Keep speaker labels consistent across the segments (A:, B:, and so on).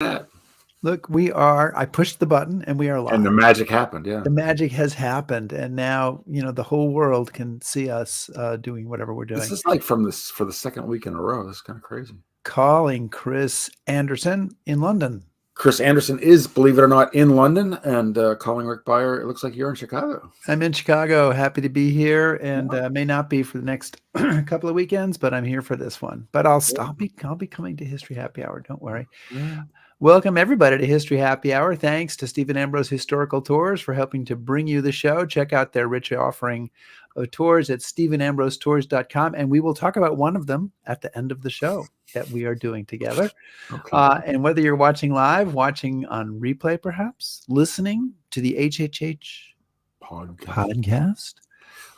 A: that.
B: Look, I pushed the button and we are live.
A: And the magic happened, yeah.
B: The magic has happened. And now, the whole world can see us doing whatever we're doing.
A: This is like for the second week in a row. This is kind of crazy.
B: Calling Chris Anderson in London.
A: Chris Anderson is, believe it or not, in London, and calling Rick Beyer. It looks like you're in Chicago.
B: I'm in Chicago. Happy to be here, and may not be for the next couple of weekends, but I'm here for this one. But I'll be coming to History Happy Hour. Don't worry.
A: Yeah.
B: Welcome everybody to History Happy Hour. Thanks to Stephen Ambrose Historical Tours for helping to bring you the show. Check out their rich offering of tours at stephenambrosetours.com, and we will talk about one of them at the end of the show that we are doing together. Okay. And whether you're watching live, watching on replay, perhaps listening to the HHH podcast,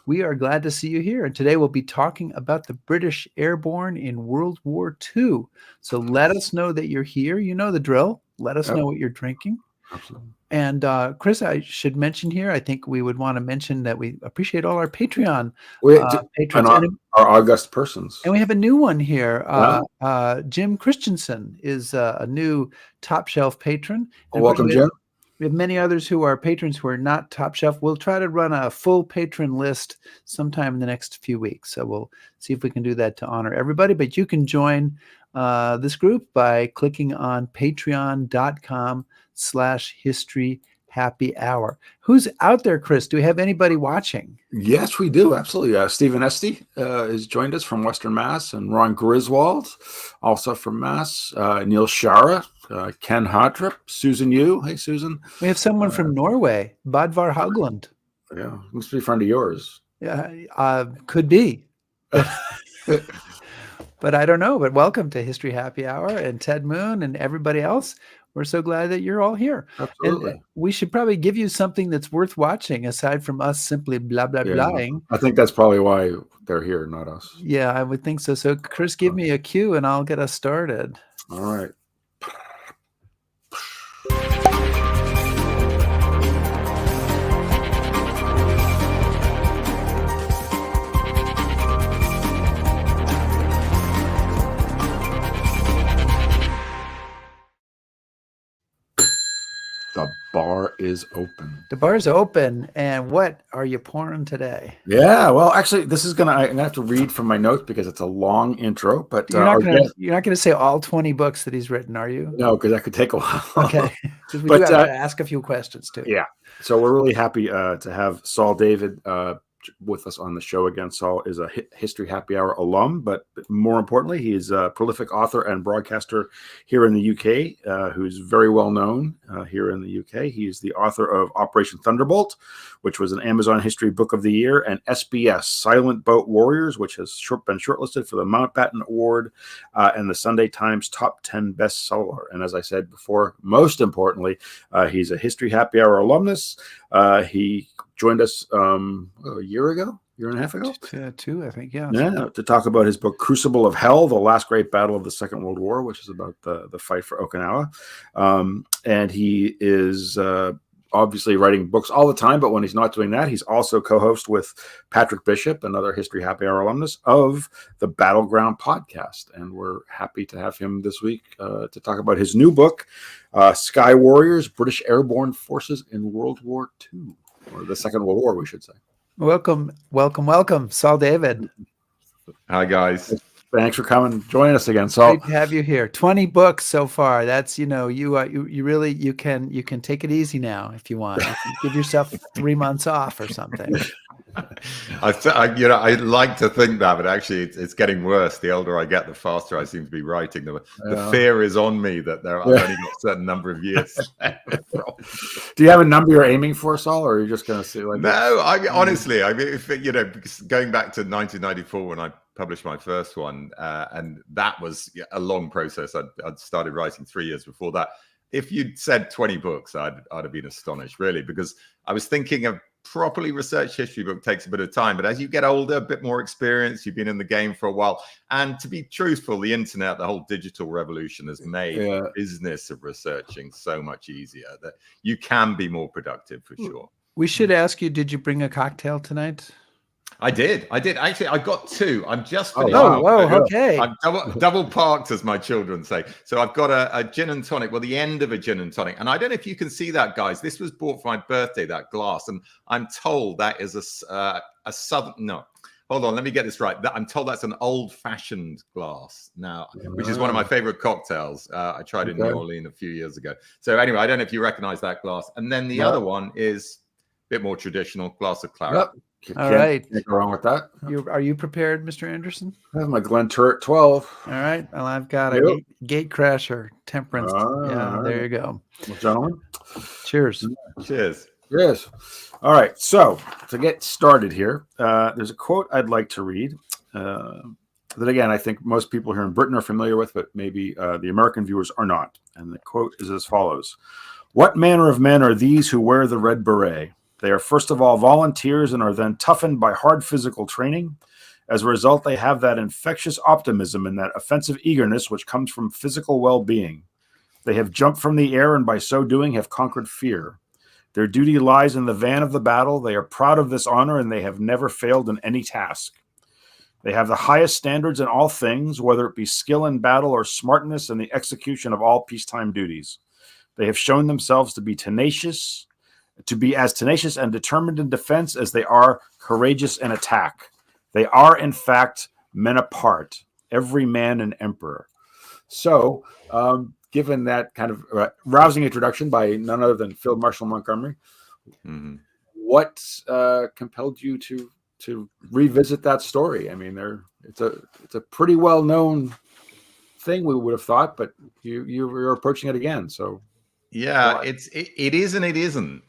B: we are glad to see you here. And today we'll be talking about the British Airborne in World War II. So let us know that you're here. You know the drill. Let us know what you're drinking.
A: Absolutely.
B: And Chris, I should mention here, I think we would want to mention that we appreciate all our Patreon patrons.
A: And our august persons.
B: And we have a new one here. Jim Christensen is a new Top Shelf patron.
A: Well, welcome, Jim.
B: We have many others who are patrons who are not Top Shelf. We'll try to run a full patron list sometime in the next few weeks. So we'll see if we can do that to honor everybody. But you can join this group by clicking on patreon.com/history happy hour. Who's out there, Chris? Do we have anybody watching?
A: Yes, we do. Absolutely. Stephen Esty has joined us from Western Mass, and Ron Griswold, also from Mass. Neil Shara, Ken Hotrip, Susan Yu. Hey, Susan.
B: We have someone from Norway, Bodvar Haugland.
A: Yeah, must be a friend of yours.
B: Yeah, could be. But I don't know. But welcome to History Happy Hour, and Ted Moon and everybody else. We're so glad that you're all here.
A: Absolutely.
B: And we should probably give you something that's worth watching aside from us simply blah, blah, blahing.
A: I think that's probably why they're here, not us.
B: Yeah, I would think so. So, Chris, give me a cue and I'll get us started.
A: All right. The bar is open.
B: The bar is open. And what are you pouring today?
A: Yeah, well, actually, I'm gonna have to read from my notes because it's a long intro. But
B: you're not gonna say all 20 books that he's written, are you?
A: No, because that could take a while.
B: Okay, because we do have to ask a few questions too.
A: Yeah, so we're really happy to have Saul David with us on the show again. Saul is a History Happy Hour alum, but more importantly, he's a prolific author and broadcaster here in the UK, who's very well known here in the UK. He's the author of Operation Thunderbolt, which was an Amazon History Book of the Year, and SBS, Silent Boat Warriors, which has been shortlisted for the Mountbatten Award and the Sunday Times Top 10 bestseller. And as I said before, most importantly, he's a History Happy Hour alumnus. He joined us a year and a half ago?
B: Two, I think, yeah.
A: Yeah, to talk about his book, Crucible of Hell, The Last Great Battle of the Second World War, which is about the fight for Okinawa. And he is obviously writing books all the time, but when he's not doing that, he's also co-host with Patrick Bishop, another History Happy Hour alumnus, of the Battleground podcast. And we're happy to have him this week to talk about his new book, Sky Warriors, British Airborne Forces in World War II. Or the Second World War, we should say.
B: Welcome, Saul David.
C: Hi, guys.
A: Thanks for coming, joining us again, Saul.
B: Great to have you here. 20 books so far. That's you really you can take it easy now if you want. You can give yourself 3 months off or something.
C: I like to think that, but actually it's getting worse. The older I get, the faster I seem to be writing. The fear is on me that I've only got a certain number of years.
A: Do you have a number you're aiming for, Saul, or are you just going to say like?
C: No, honestly, if going back to 1994 when I published my first one, and that was a long process. I'd started writing 3 years before that. If you'd said 20 books, I'd have been astonished, really, because I was thinking of properly researched history book takes a bit of time, but as you get older, a bit more experience, you've been in the game for a while, and to be truthful, the internet, the whole digital revolution has made the business of researching so much easier that you can be more productive for sure.
B: We should ask you, did you bring a cocktail tonight?
C: I did. Actually, I got two. I'm just
A: Oh,
C: finishing.
A: wow.
B: Okay.
C: I'm double parked, as my children say. So I've got a gin and tonic. Well, the end of a gin and tonic. And I don't know if you can see that, guys. This was bought for my birthday, that glass. And I'm told that is a southern. No, hold on. Let me get this right. I'm told that's an old-fashioned glass now, which is one of my favorite cocktails. I tried in New Orleans a few years ago. So anyway, I don't know if you recognize that glass. And then the other one is a bit more traditional, glass of claret.
A: Yep.
B: All right.
A: Can't go wrong with that.
B: Are you prepared, Mr. Anderson?
A: I have my Glen Turret 12.
B: All right. Well, I've got a gate crasher, temperance. Yeah, there you go.
A: Well, gentlemen.
B: Cheers.
C: Cheers.
A: Yes. All right. So to get started here, there's a quote I'd like to read that, again, I think most people here in Britain are familiar with, but maybe the American viewers are not. And the quote is as follows. What manner of men are these who wear the red beret? They are first of all volunteers and are then toughened by hard physical training. As a result, they have that infectious optimism and that offensive eagerness which comes from physical well-being. They have jumped from the air and by so doing have conquered fear. Their duty lies in the van of the battle. They are proud of this honor and they have never failed in any task. They have the highest standards in all things, whether it be skill in battle or smartness in the execution of all peacetime duties. They have shown themselves to be as tenacious and determined in defense as they are courageous in attack. They are, in fact, men apart, every man an emperor. So, given that kind of rousing introduction by none other than Field Marshal Montgomery, what compelled you to revisit that story? I mean, it's a pretty well known thing, we would have thought, but you're approaching it again. So.
C: Yeah, it is and it isn't.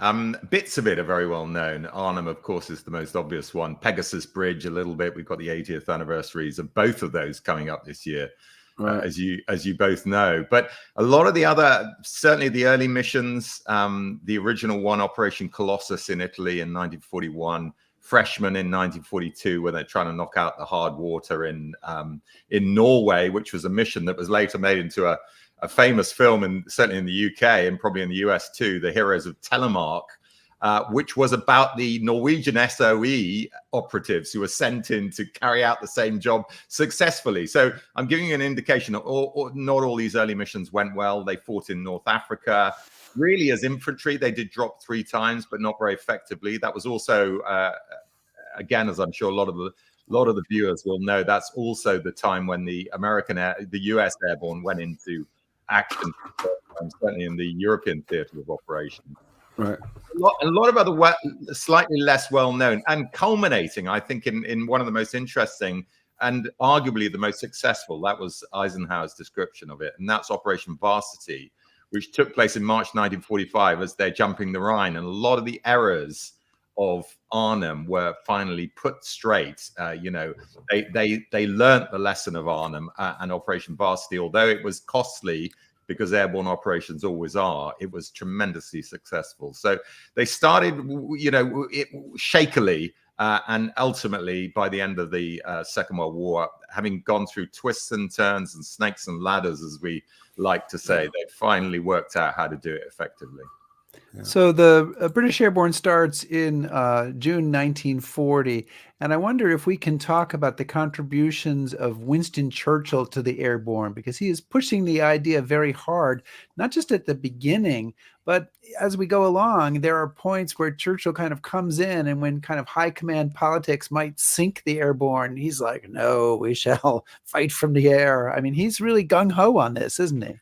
C: Bits of it are very well known. Arnhem, of course, is the most obvious one. Pegasus Bridge, a little bit. We've got the 80th anniversaries of both of those coming up this year, right. As you both know. But a lot of the other, certainly the early missions, the original one, Operation Colossus in Italy in 1941, Freshman in 1942, where they're trying to knock out the hard water in Norway, which was a mission that was later made into a famous film, and certainly in the UK and probably in the US too, The Heroes of Telemark, which was about the Norwegian SOE operatives who were sent in to carry out the same job successfully. So I'm giving you an indication that not all these early missions went well. They fought in North Africa. Really, as infantry, they did drop 3 times, but not very effectively. That was also, again, as I'm sure a lot of the viewers will know, that's also the time when the US Airborne went into action, certainly in the European theatre of operations.
A: Right.
C: A lot of other slightly less well known, and culminating, I think, in one of the most interesting and arguably the most successful. That was Eisenhower's description of it, and that's Operation Varsity, which took place in March 1945 as they're jumping the Rhine, and a lot of the errors of Arnhem were finally put straight. They learnt the lesson of Arnhem and Operation Varsity. Although it was costly, because airborne operations always are, it was tremendously successful. So they started, shakily, and ultimately, by the end of the Second World War, having gone through twists and turns and snakes and ladders, as we like to say, they finally worked out how to do it effectively.
B: Yeah. So the British Airborne starts in June 1940, and I wonder if we can talk about the contributions of Winston Churchill to the Airborne, because he is pushing the idea very hard, not just at the beginning, but as we go along. There are points where Churchill kind of comes in, and when kind of high command politics might sink the Airborne, he's like, no, we shall fight from the air. I mean, he's really gung-ho on this, isn't he?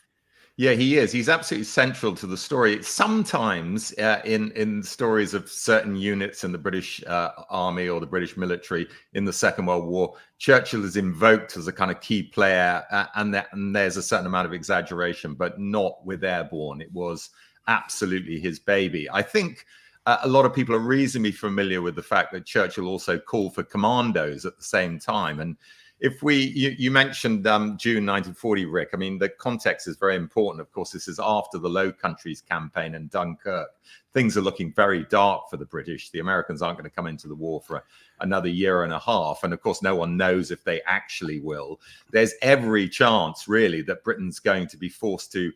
C: Yeah, he is. He's absolutely central to the story. Sometimes in stories of certain units in the British Army or the British military in the Second World War, Churchill is invoked as a kind of key player, and there's a certain amount of exaggeration, but not with Airborne. It was absolutely his baby. I think a lot of people are reasonably familiar with the fact that Churchill also called for commandos at the same time. And if you mentioned June 1940, Rick, I mean, the context is very important. Of course, this is after the Low Countries campaign and Dunkirk. Things are looking very dark for the British. The Americans aren't going to come into the war for another year and a half. And of course, no one knows if they actually will. There's every chance, really, that Britain's going to be forced to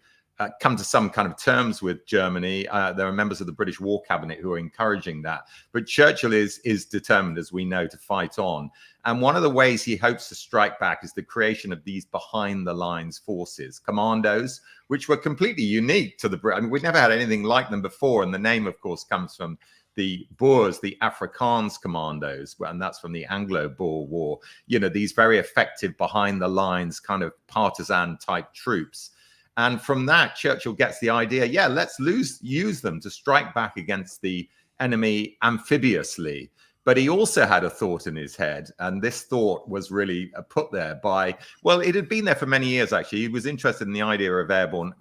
C: come to some kind of terms with Germany. There are members of the British War Cabinet who are encouraging that. But Churchill is determined, as we know, to fight on. And one of the ways he hopes to strike back is the creation of these behind-the-lines forces, commandos, which were completely unique to the British. I mean, we'd never had anything like them before. And the name, of course, comes from the Boers, the Afrikaans commandos, and that's from the Anglo-Boer War. You know, these very effective behind-the-lines kind of partisan-type troops. And from that, Churchill gets the idea, yeah, let's use them to strike back against the enemy amphibiously. But he also had a thought in his head, and this thought was really put there by, well, it had been there for many years, actually. He was interested in the idea of airborne,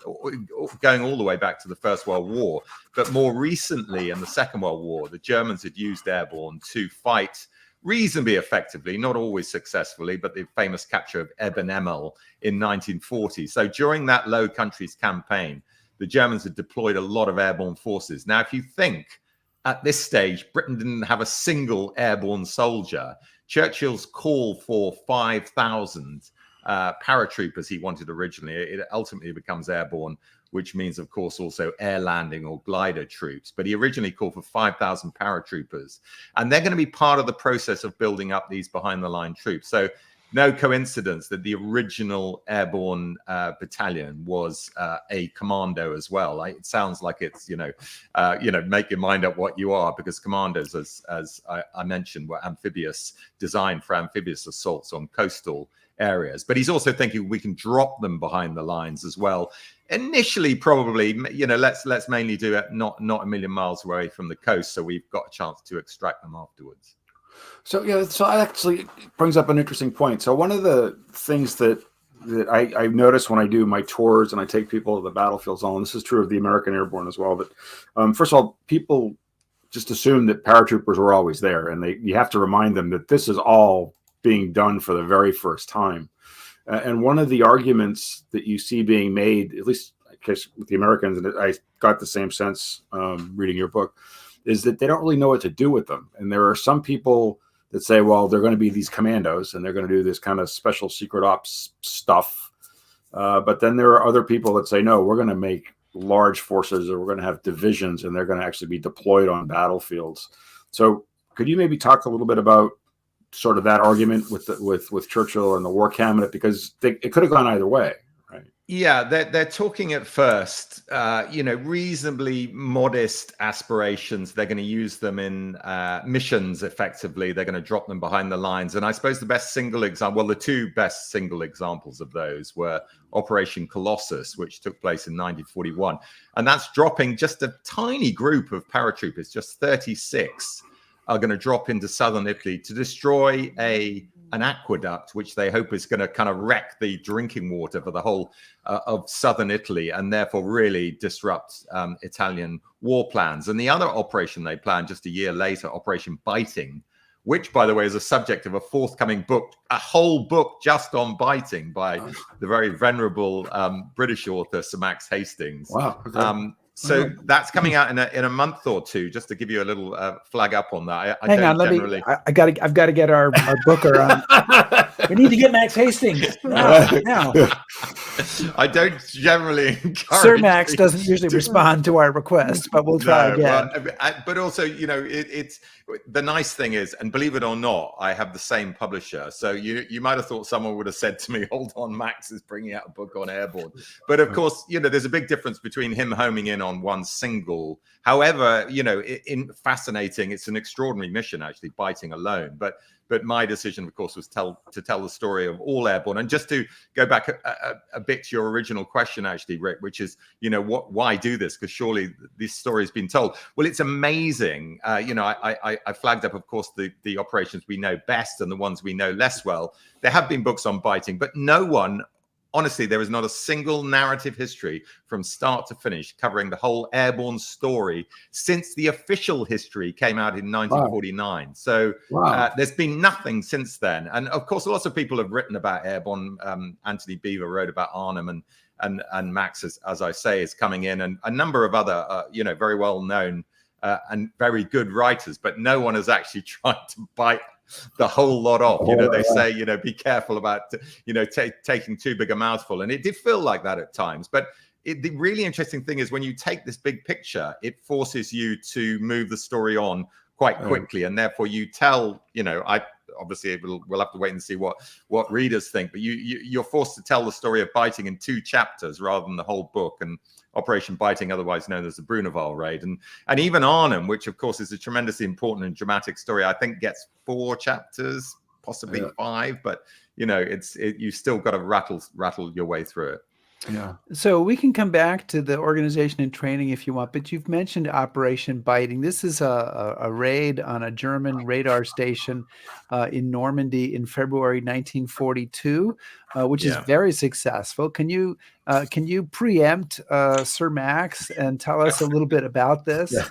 C: going all the way back to the First World War. But more recently, in the Second World War, the Germans had used airborne to fight reasonably effectively, not always successfully, but the famous capture of Eben-Emmel in 1940. So during that Low Countries campaign, the Germans had deployed a lot of airborne forces. Now, if you think at this stage, Britain didn't have a single airborne soldier, Churchill's call for 5,000 paratroopers he wanted originally, it ultimately becomes airborne, which means, of course, also air landing or glider troops. But he originally called for 5,000 paratroopers. And they're going to be part of the process of building up these behind-the-line troops. So no coincidence that the original airborne battalion was a commando as well. It sounds like it's, make your mind up what you are, because commandos, as I mentioned, were amphibious, designed for amphibious assaults on coastal areas. But he's also thinking we can drop them behind the lines as well. Initially, probably, let's mainly do it not a million miles away from the coast, so we've got a chance to extract them afterwards.
A: So that actually brings up an interesting point. So one of the things that I notice when I do my tours and I take people to the battlefields, and this is true of the American Airborne as well, that first of all, people just assume that paratroopers were always there, and you have to remind them that this is all being done for the very first time. And one of the arguments that you see being made, at least I guess with the Americans, and I got the same sense reading your book, is that they don't really know what to do with them. And there are some people that say, well, they're going to be these commandos and they're going to do this kind of special secret ops stuff. But then there are other people that say, no, we're going to make large forces, or we're going to have divisions, and they're going to actually be deployed on battlefields. So could you maybe talk a little bit about sort of that argument with Churchill and the War Cabinet, because it could have gone either way, right?
C: Yeah, they're talking at first, reasonably modest aspirations. They're going to use them in missions effectively. They're going to drop them behind the lines. And I suppose the two best single examples of those were Operation Colossus, which took place in 1941. And that's dropping just a tiny group of paratroopers, just 36. Are going to drop into southern Italy to destroy an aqueduct, which they hope is going to kind of wreck the drinking water for the whole of southern Italy, and therefore really disrupt Italian war plans. And the other operation they planned just a year later, Operation Biting, which, by the way, is a subject of a forthcoming book, a whole book just on biting by the very venerable British author Sir Max Hastings.
A: Wow. Okay.
C: So that's coming out in a month or two, just to give you a little flag up on that.
B: Hang on, I've got to get our booker on. We need to get Max Hastings now.
C: I don't generally encourage.
B: Sir Max doesn't usually respond to our requests, but we'll try again.
C: But also, it's the nice thing is, and believe it or not, I have the same publisher. So you might have thought someone would have said to me, "Hold on, Max is bringing out a book on airborne." But of course, there's a big difference between him homing in on one single. However, fascinating. It's an extraordinary mission, actually, biting alone. But my decision, of course, was to tell the story of all airborne. And just to go back a bit to your original question, actually, Rick, which is, why do this? Because surely this story has been told. Well, it's amazing. I flagged up, of course, the operations we know best and the ones we know less well. There have been books on biting, but no one. Honestly, there is not a single narrative history from start to finish covering the whole airborne story since the official history came out in 1949. Wow. So there's been nothing since then. And of course, lots of people have written about airborne. Anthony Beaver wrote about Arnhem, and Max, as I say, is coming in, and a number of other, very well known and very good writers. But no one has actually tried to bite the whole lot off. They say, be careful about, taking too big a mouthful. And it did feel like that at times. But the really interesting thing is when you take this big picture, it forces you to move the story on quite quickly, and therefore you tell, obviously we'll have to wait and see what readers think, but you're forced to tell the story of Biting in 2 chapters rather than the whole book. And Operation Biting, otherwise known as the Bruneval raid, and even Arnhem, which of course is a tremendously important and dramatic story, I think gets 4 chapters, possibly 5, but you still got to rattle your way through it.
B: Yeah. So we can come back to the organization and training if you want, but you've mentioned Operation Biting. This is a raid on a German radar station in Normandy in February 1942, which is very successful. Can you preempt Sir Max and tell us a little bit about this?
A: Yeah.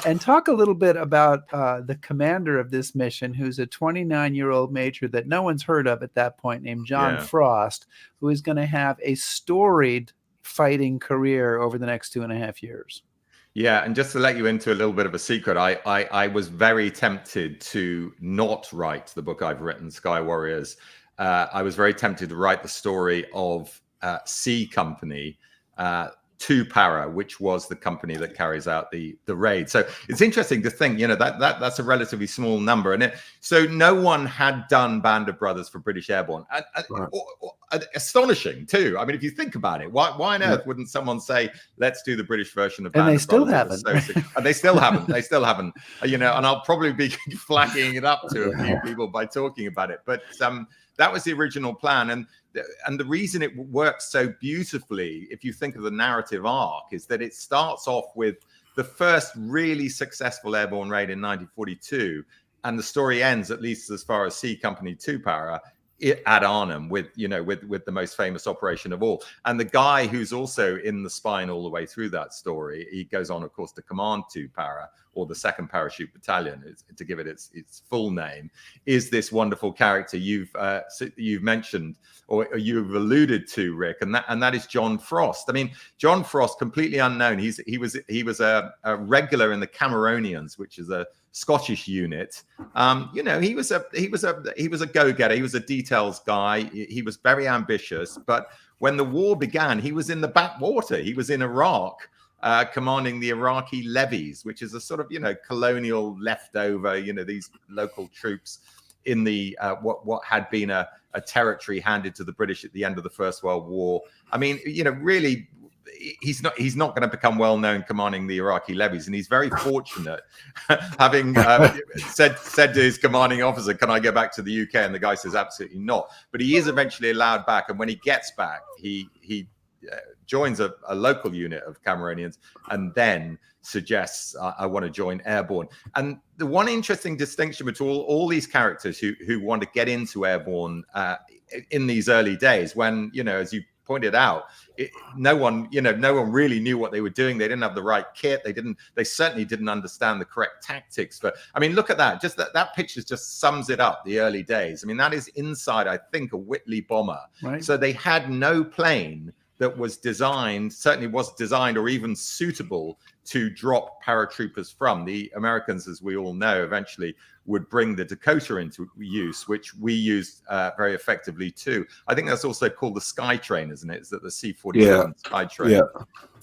B: And talk a little bit about the commander of this mission, who's a 29-year-old major that no one's heard of at that point, named John Frost, who is going to have a storied fighting career over the next 2.5 years.
C: Yeah, and just to let you into a little bit of a secret, I was very tempted to not write the book I've written, Sky Warriors. I was very tempted to write the story of C Company, 2 Para, which was the company that carries out the raid. So it's interesting to think, that's a relatively small number. And so no one had done Band of Brothers for British Airborne. Astonishing too. I mean, if you think about it, why on earth wouldn't someone say, let's do the British version of Band of Brothers? And they still haven't. They still haven't. And I'll probably be flagging it up to a few people by talking about it. But that was the original plan. And the reason it works so beautifully, if you think of the narrative arc, is that it starts off with the first really successful airborne raid in 1942, and the story ends, at least as far as C Company 2 Para, at Arnhem with the most famous operation of all. And the guy who's also in the spine all the way through that story, he goes on, of course, to command 2 Para, or the 2nd Parachute Battalion, to give it its full name, is this wonderful character you've mentioned, or you've alluded to, Rick, and that is John Frost. I mean, John Frost, completely unknown. He was a regular in the Cameronians, which is a Scottish unit. He was a go-getter. He was a details guy. He was very ambitious. But when the war began, he was in the backwater. He was in Iraq, commanding the Iraqi levies, which is a sort of colonial leftover. These local troops in the what had been a territory handed to the British at the end of the First World War. I mean, really, he's not going to become well known commanding the Iraqi levies, and he's very fortunate, having said to his commanding officer, "Can I go back to the UK?" And the guy says, "Absolutely not." But he is eventually allowed back, and when he gets back, he joins a local unit of Cameronians, and then suggests, I want to join Airborne. And the one interesting distinction between all these characters who want to get into Airborne in these early days, when, as you pointed out, no one really knew what they were doing. They didn't have the right kit. They certainly didn't understand the correct tactics. But I mean, look at that. Just that picture just sums it up, the early days. I mean, that is inside, I think, a Whitley bomber. Right. So they had no plane that was designed or even suitable to drop paratroopers from. The Americans, as we all know, eventually would bring the Dakota into use, which we used very effectively too. I think that's also called the Sky Train, isn't it? Is that the C-47 Sky Train? Yeah.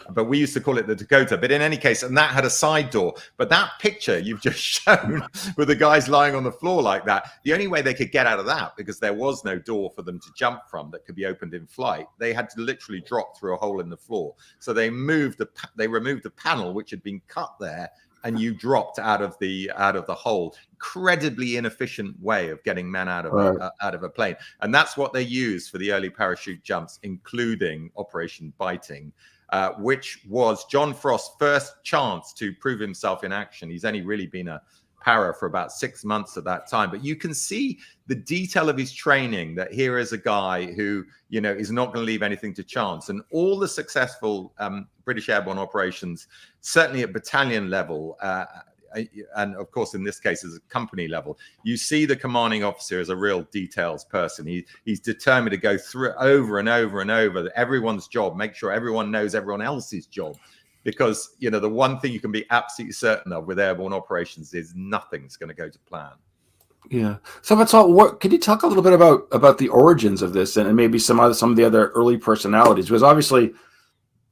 C: But we used to call it the Dakota. But in any case, and that had a side door. But that picture you've just shown with the guys lying on the floor like that, the only way they could get out of that, because there was no door for them to jump from that could be opened in flight, they had to literally drop through a hole in the floor. So they removed the panel which had been cut there, and you dropped out of the hole. Incredibly inefficient way of getting men out of a plane. And that's what they used for the early parachute jumps, including Operation Biting, which was John Frost's first chance to prove himself in action. He's only really been a para for about 6 months at that time, but you can see the detail of his training, that here is a guy who, is not going to leave anything to chance. And all the successful British airborne operations, certainly at battalion level, and of course in this case as a company level, you see the commanding officer as a real details person. He's determined to go through over and over and over everyone's job, make sure everyone knows everyone else's job. Because, the one thing you can be absolutely certain of with airborne operations is nothing's going to go to plan.
A: Yeah. So that's all. Could you talk a little bit about the origins of this, and maybe some of the other early personalities? Because obviously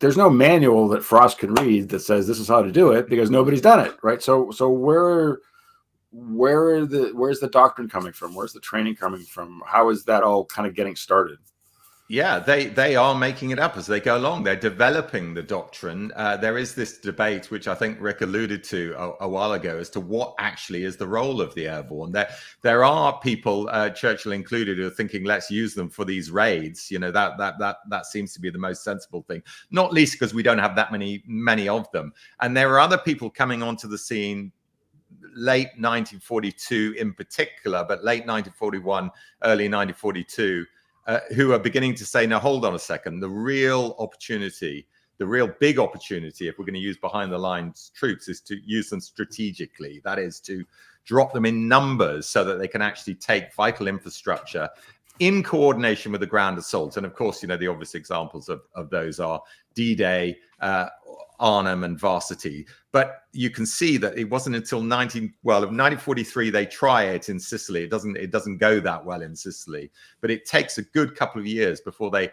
A: there's no manual that Frost can read that says this is how to do it, because nobody's done it, right? So where's the doctrine coming from? Where's the training coming from? How is that all kind of getting started?
C: Yeah, they are making it up as they go along. They're developing the doctrine. There is this debate, which I think Rick alluded to a while ago, as to what actually is the role of the airborne. There are people, Churchill included, who are thinking, let's use them for these raids. You know, that seems to be the most sensible thing, not least because we don't have that many of them. And there are other people coming onto the scene, late 1942 in particular, but late 1941, early 1942. Who are beginning to say, now, hold on a second, the real big opportunity, if we're going to use behind the lines troops, is to use them strategically. That is to drop them in numbers so that they can actually take vital infrastructure in coordination with the ground assault. And of course, you know, the obvious examples of those are D-Day, Arnhem and Varsity. But you can see that it wasn't until 1943 they try it in Sicily. It doesn't go that well in Sicily, but it takes a good couple of years before they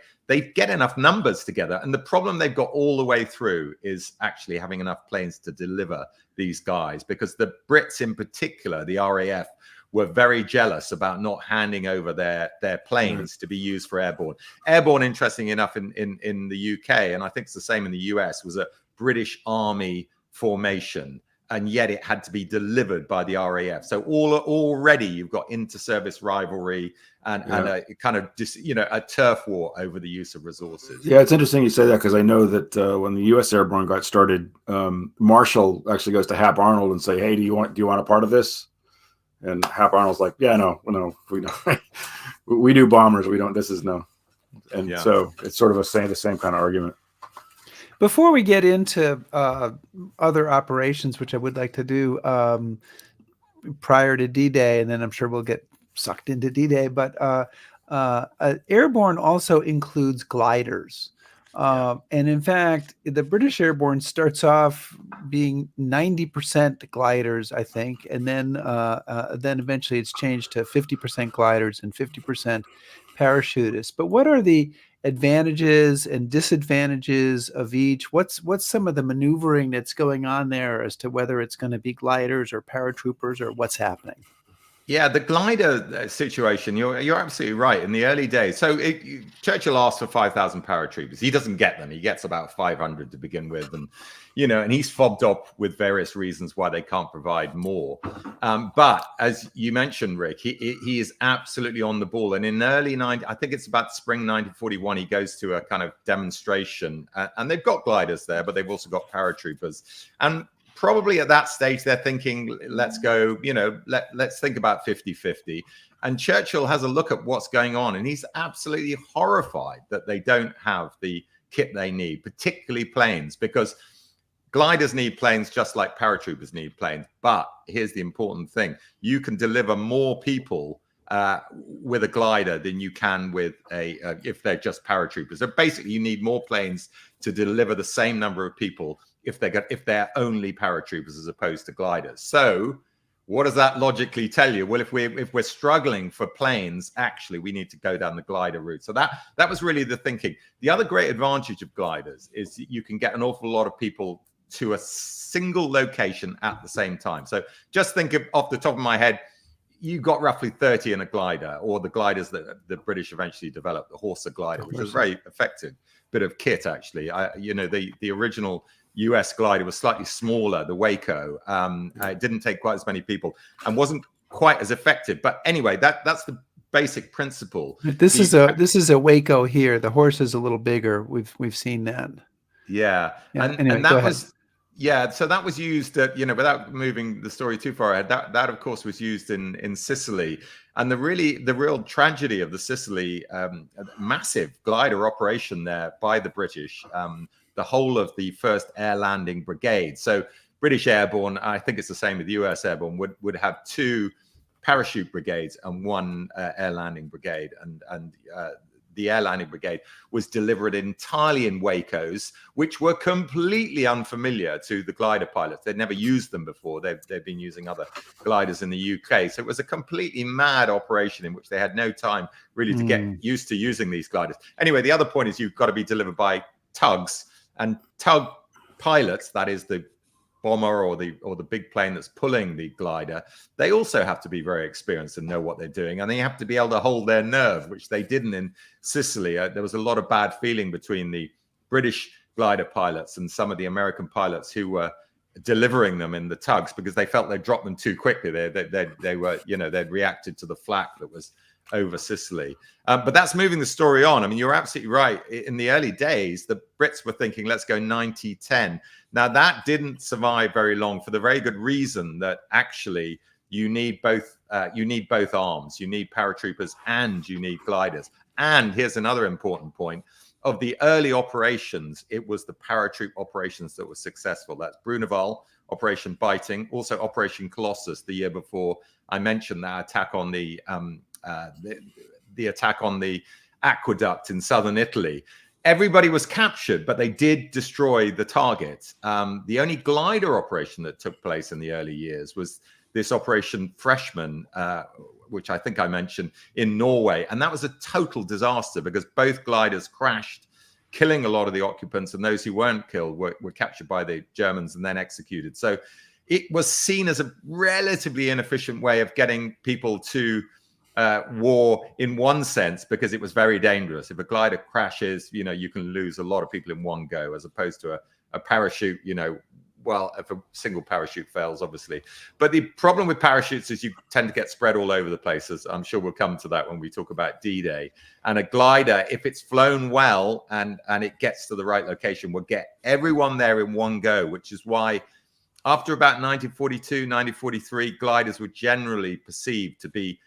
C: get enough numbers together. And the problem they've got all the way through is actually having enough planes to deliver these guys, because the Brits in particular, the RAF, were very jealous about not handing over their planes to be used for airborne. Airborne, interesting enough, in the UK, and I think it's the same in the US, was a British Army formation, and yet it had to be delivered by the RAF. So already you've got inter-service rivalry and a kind of a turf war over the use of resources.
A: Yeah, it's interesting you say that, because I know that when the U.S. Airborne got started, Marshall actually goes to Hap Arnold and say, "Hey, do you want a part of this?" And Hap Arnold's like, "Yeah, no, we don't. We do bombers. We don't. This is no." And so it's sort of the same kind of argument.
B: Before we get into other operations, which I would like to do prior to D-Day, and then I'm sure we'll get sucked into D-Day, but airborne also includes gliders. And in fact, the British Airborne starts off being 90% gliders, I think, and then eventually it's changed to 50% gliders and 50% parachutists. But what are the advantages and disadvantages of each? What's some of the maneuvering that's going on there as to whether it's going to be gliders or paratroopers or what's happening?
C: Yeah, the glider situation, you're absolutely right. In the early days, so Churchill asked for 5,000 paratroopers. He doesn't get them. He gets about 500 to begin with, and and he's fobbed up with various reasons why they can't provide more. But as you mentioned, Rick, he is absolutely on the ball. And in early I think it's about spring 1941, he goes to a kind of demonstration, and they've got gliders there, but they've also got paratroopers. And probably at that stage, they're thinking, let's go, let's think about 50-50. And Churchill has a look at what's going on, and he's absolutely horrified that they don't have the kit they need, particularly planes, because gliders need planes just like paratroopers need planes. But here's the important thing. You can deliver more people with a glider than you can with if they're just paratroopers. So basically, you need more planes to deliver the same number of people if they're only paratroopers as opposed to gliders. So what does that logically tell you? Well, if we're struggling for planes, actually we need to go down the glider route. So that was really the thinking. The other great advantage of gliders is you can get an awful lot of people to a single location at the same time. So just think of, off the top of my head, you got roughly 30 in a glider, or the gliders that the British eventually developed, the Horsa glider, which was very effective bit of kit, actually. The original US glider was slightly smaller, the Waco. It didn't take quite as many people and wasn't quite as effective. But anyway, that's the basic principle.
B: This is a Waco here. The Horse is a little bigger. We've seen that.
C: Yeah.
B: Anyway,
C: and that was so that was used without moving the story too far ahead, that of course was used in Sicily. And the real tragedy of the Sicily massive glider operation there by the British, the whole of the 1st Air Landing Brigade. So British Airborne, I think it's the same with the US Airborne, would have 2 parachute brigades and 1 air landing brigade. And the air landing brigade was delivered entirely in Wacos, which were completely unfamiliar to the glider pilots. They'd never used them before. They've been using other gliders in the UK. So it was a completely mad operation in which they had no time really to get used to using these gliders. Anyway, the other point is you've got to be delivered by tugs. And tug pilots, that is the bomber or the big plane that's pulling the glider, they also have to be very experienced and know what they're doing, and they have to be able to hold their nerve, which they didn't in Sicily. There was a lot of bad feeling between the British glider pilots and some of the American pilots who were delivering them in the tugs because they felt they dropped them too quickly. They were, they'd reacted to the flak that was over Sicily. But that's moving the story on. I mean, you're absolutely right. In the early days, the Brits were thinking, let's go 90-10. Now, that didn't survive very long for the very good reason that actually you need both arms. You need paratroopers and you need gliders. And here's another important point. Of the early operations, it was the paratroop operations that were successful. That's Bruneval, Operation Biting, also Operation Colossus the year before. I mentioned that attack on the attack on the aqueduct in southern Italy. Everybody was captured, but they did destroy the target. The only glider operation that took place in the early years was this Operation Freshman, which I think I mentioned, in Norway. And that was a total disaster because both gliders crashed, killing a lot of the occupants, and those who weren't killed were captured by the Germans and then executed. So it was seen as a relatively inefficient way of getting people to war in one sense, because it was very dangerous. If a glider crashes, you can lose a lot of people in one go, as opposed to a parachute, well, if a single parachute fails, obviously. But the problem with parachutes is you tend to get spread all over the place, as I'm sure we'll come to that when we talk about D-Day. And a glider, if it's flown well and it gets to the right location, will get everyone there in one go, which is why after about 1942, 1943, gliders were generally perceived to be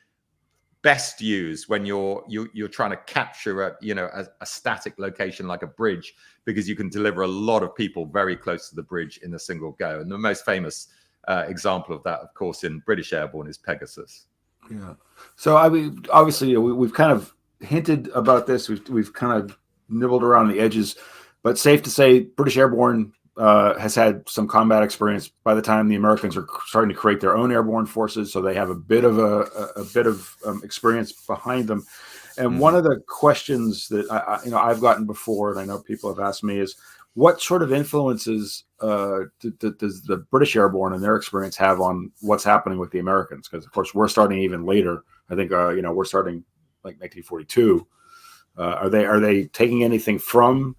C: best used when you're trying to capture a static location like a bridge, because you can deliver a lot of people very close to the bridge in a single go. And the most famous example of that, of course, in British Airborne is Pegasus.
A: Yeah. So I mean, obviously, we've kind of hinted about this. We've kind of nibbled around the edges, but safe to say, British Airborne has had some combat experience by the time the Americans are starting to create their own airborne forces. So they have a bit of experience behind them. And one of the questions that I've gotten before, and I know people have asked me, is what sort of influences does the British Airborne and their experience have on what's happening with the Americans? Because of course we're starting even later. I think we're starting like 1942. Are they taking anything from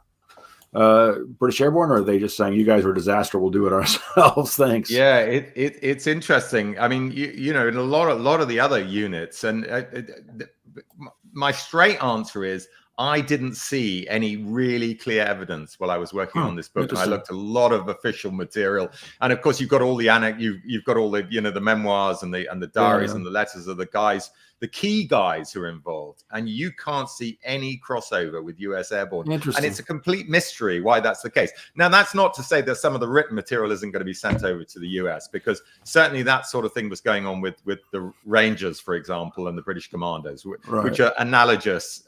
A: British Airborne, or are they just saying, you guys are a disaster, we'll do it ourselves, thanks?
C: Yeah, it's interesting. I mean, in a lot of the other units, and my straight answer is I didn't see any really clear evidence while I was working on this book. And I looked at a lot of official material, and of course you've got all the you've got all the the memoirs and the diaries and the letters of the guys, the key guys who are involved, and you can't see any crossover with US Airborne. And it's a complete mystery why that's the case. Now, that's not to say that some of the written material isn't going to be sent over to the US, because certainly that sort of thing was going on with the Rangers, for example, and the British Commandos, which are analogous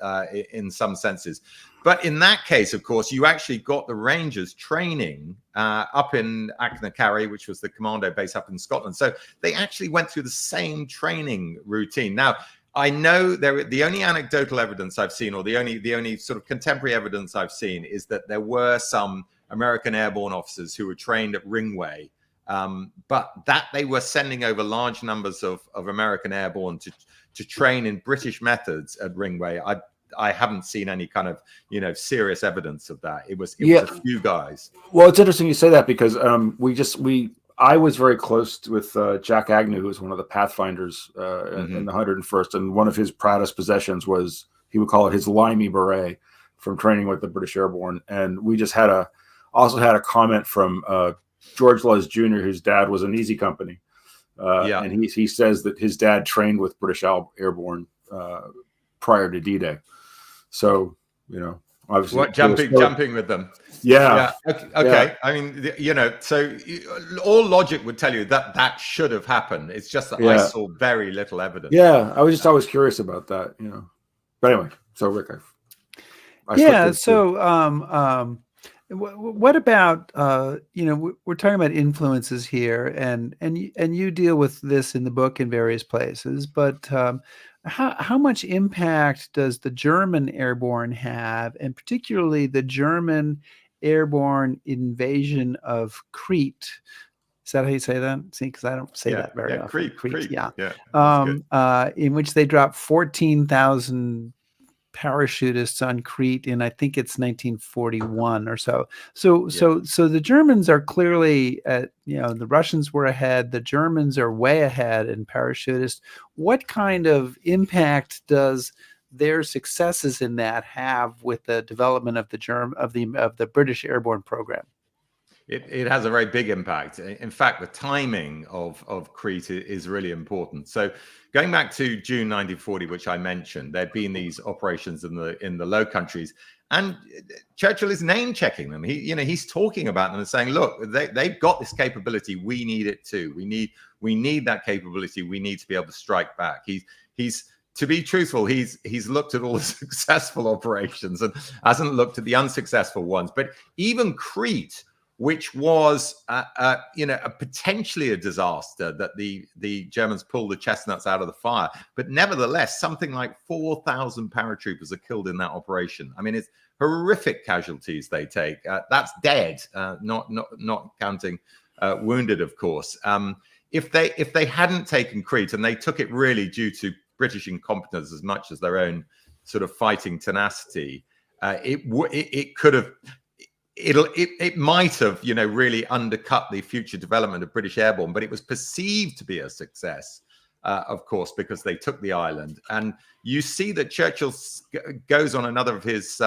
C: in some senses. But in that case, of course, you actually got the Rangers training up in Achnacarry, which was the commando base up in Scotland. So they actually went through the same training routine. Now, I know the only anecdotal evidence I've seen, or the only sort of contemporary evidence I've seen, is that there were some American airborne officers who were trained at Ringway, but that they were sending over large numbers of American airborne to train in British methods at Ringway. I haven't seen any kind of serious evidence of that. It was a few guys.
A: Well, it's interesting you say that, because I was very close with Jack Agnew, who was one of the Pathfinders in the 101st, and one of his proudest possessions was, he would call it his limey beret from training with the British Airborne. And we just also had a comment from George Luz Jr., whose dad was an Easy Company, and he says that his dad trained with British Airborne prior to D-Day. So, obviously,
C: jumping with them.
A: Yeah.
C: Okay.
A: Yeah.
C: I mean, so all logic would tell you that should have happened. It's just that I saw very little evidence.
A: Yeah, I was just always curious about that. But anyway, so Rick,
B: what about we're talking about influences here, and you deal with this in the book in various places, but how much impact does the German airborne have, and particularly the German airborne invasion of Crete. Is that how you say that? See, because I don't say that very often.
C: Crete.
B: Yeah.
C: Good.
B: In which they dropped 14,000 parachutists on Crete in, I think it's 1941 or so. So the Germans are clearly the Russians were ahead. The Germans are way ahead in parachutists. What kind of impact does their successes in that have with the development of the British airborne program?
C: It has a very big impact. In fact, the timing of Crete is really important. So going back to June 1940, which I mentioned, there'd been these operations in the Low Countries, and Churchill is name checking them. He's talking about them and saying, look, they've got this capability. We need it too. We need that capability. We need to be able to strike back. He's to be truthful, he's looked at all the successful operations and hasn't looked at the unsuccessful ones. But even Crete, which was potentially a disaster, that the Germans pulled the chestnuts out of the fire, but nevertheless, something like 4,000 paratroopers are killed in that operation. I mean, it's horrific casualties they take. That's dead, not counting wounded, of course. If they hadn't taken Crete, and they took it really due to British incompetence as much as their own sort of fighting tenacity, it could have. It might have, really undercut the future development of British airborne, but it was perceived to be a success, of course, because they took the island. And you see that Churchill goes on another of his,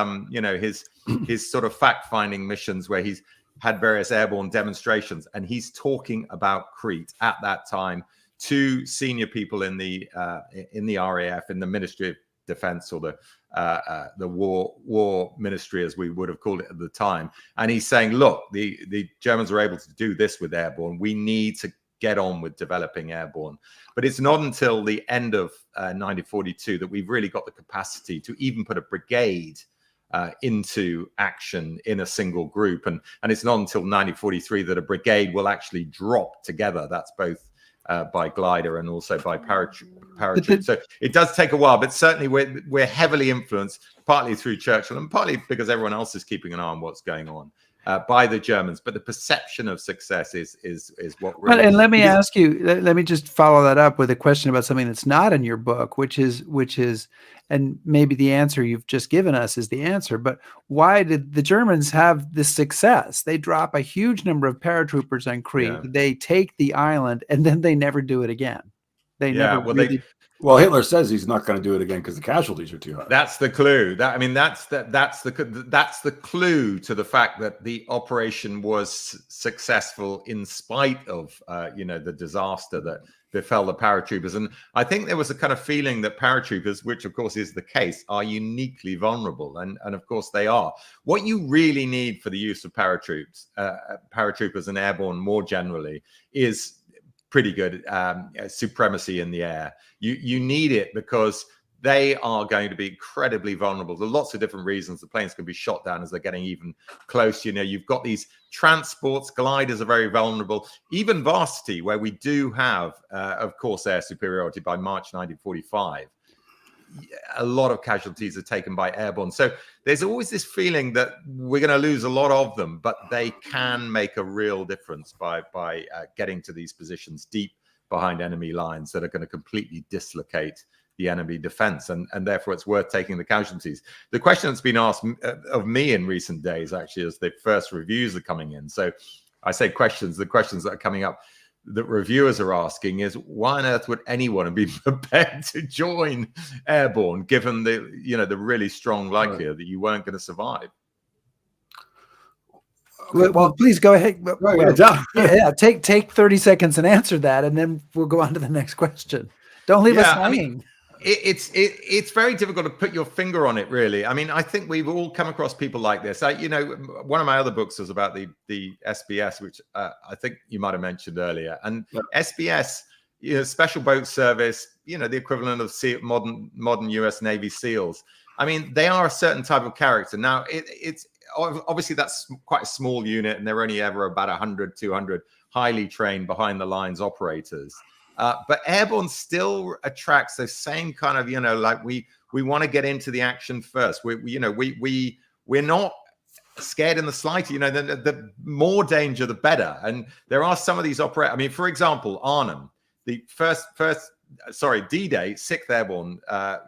C: his sort of fact-finding missions where he's had various airborne demonstrations, and he's talking about Crete at that time to senior people in the RAF, in the Ministry of Defense, or the war ministry, as we would have called it at the time. And he's saying, look, the Germans are able to do this with airborne. We need to get on with developing airborne. But it's not until the end of 1942 that we've really got the capacity to even put a brigade into action in a single group. And it's not until 1943 that a brigade will actually drop together. That's both by glider and also by parachute. So it does take a while, but certainly we're heavily influenced, partly through Churchill and partly because everyone else is keeping an eye on what's going on, by the Germans. But the perception of success is what really.
B: And let me ask you, let me just follow that up with a question about something that's not in your book, which is, and maybe the answer you've just given us is the answer, but why did the Germans have this success? They drop a huge number of paratroopers on Crete. Yeah. They take the island, and then they never do it again.
A: Well, Hitler says he's not going to do it again because the casualties are too high.
C: That's the clue. That's the clue to the fact that the operation was successful in spite of the disaster that befell the paratroopers. And I think there was a kind of feeling that paratroopers, which of course is the case, are uniquely vulnerable, and of course they are. What you really need for the use of paratroopers and airborne more generally is pretty good supremacy in the air. You need it because they are going to be incredibly vulnerable. There are lots of different reasons. The planes can be shot down as they're getting even close. You've got these transports, gliders are very vulnerable. Even Varsity, where we do have, of course, air superiority by March 1945. A lot of casualties are taken by airborne. So there's always this feeling that we're going to lose a lot of them, but they can make a real difference by getting to these positions deep behind enemy lines that are going to completely dislocate the enemy defense. And therefore, it's worth taking the casualties. The question that's been asked of me in recent days, actually, as the first reviews are coming in. So I say questions, the questions that are coming up that reviewers are asking is, why on earth would anyone be prepared to join airborne, given the really strong likelihood that you weren't going to survive?
B: Well, please go ahead. Take 30 seconds and answer that, and then we'll go on to the next question. Don't leave us hanging.
C: It's very difficult to put your finger on it, really. I think we've all come across people like this. One of my other books was about the SBS, which I think you might have mentioned earlier. And SBS, Special Boat Service, the equivalent of modern US Navy SEALs. They are a certain type of character. Now, it's obviously that's quite a small unit, and they're only ever about 100, 200 highly trained behind the lines operators. But airborne still attracts the same kind of, like we want to get into the action first. We're not scared in the slightest. You know, the more danger, the better. And there are some of these I mean, for example, Arnhem, the D-Day, 6th Airborne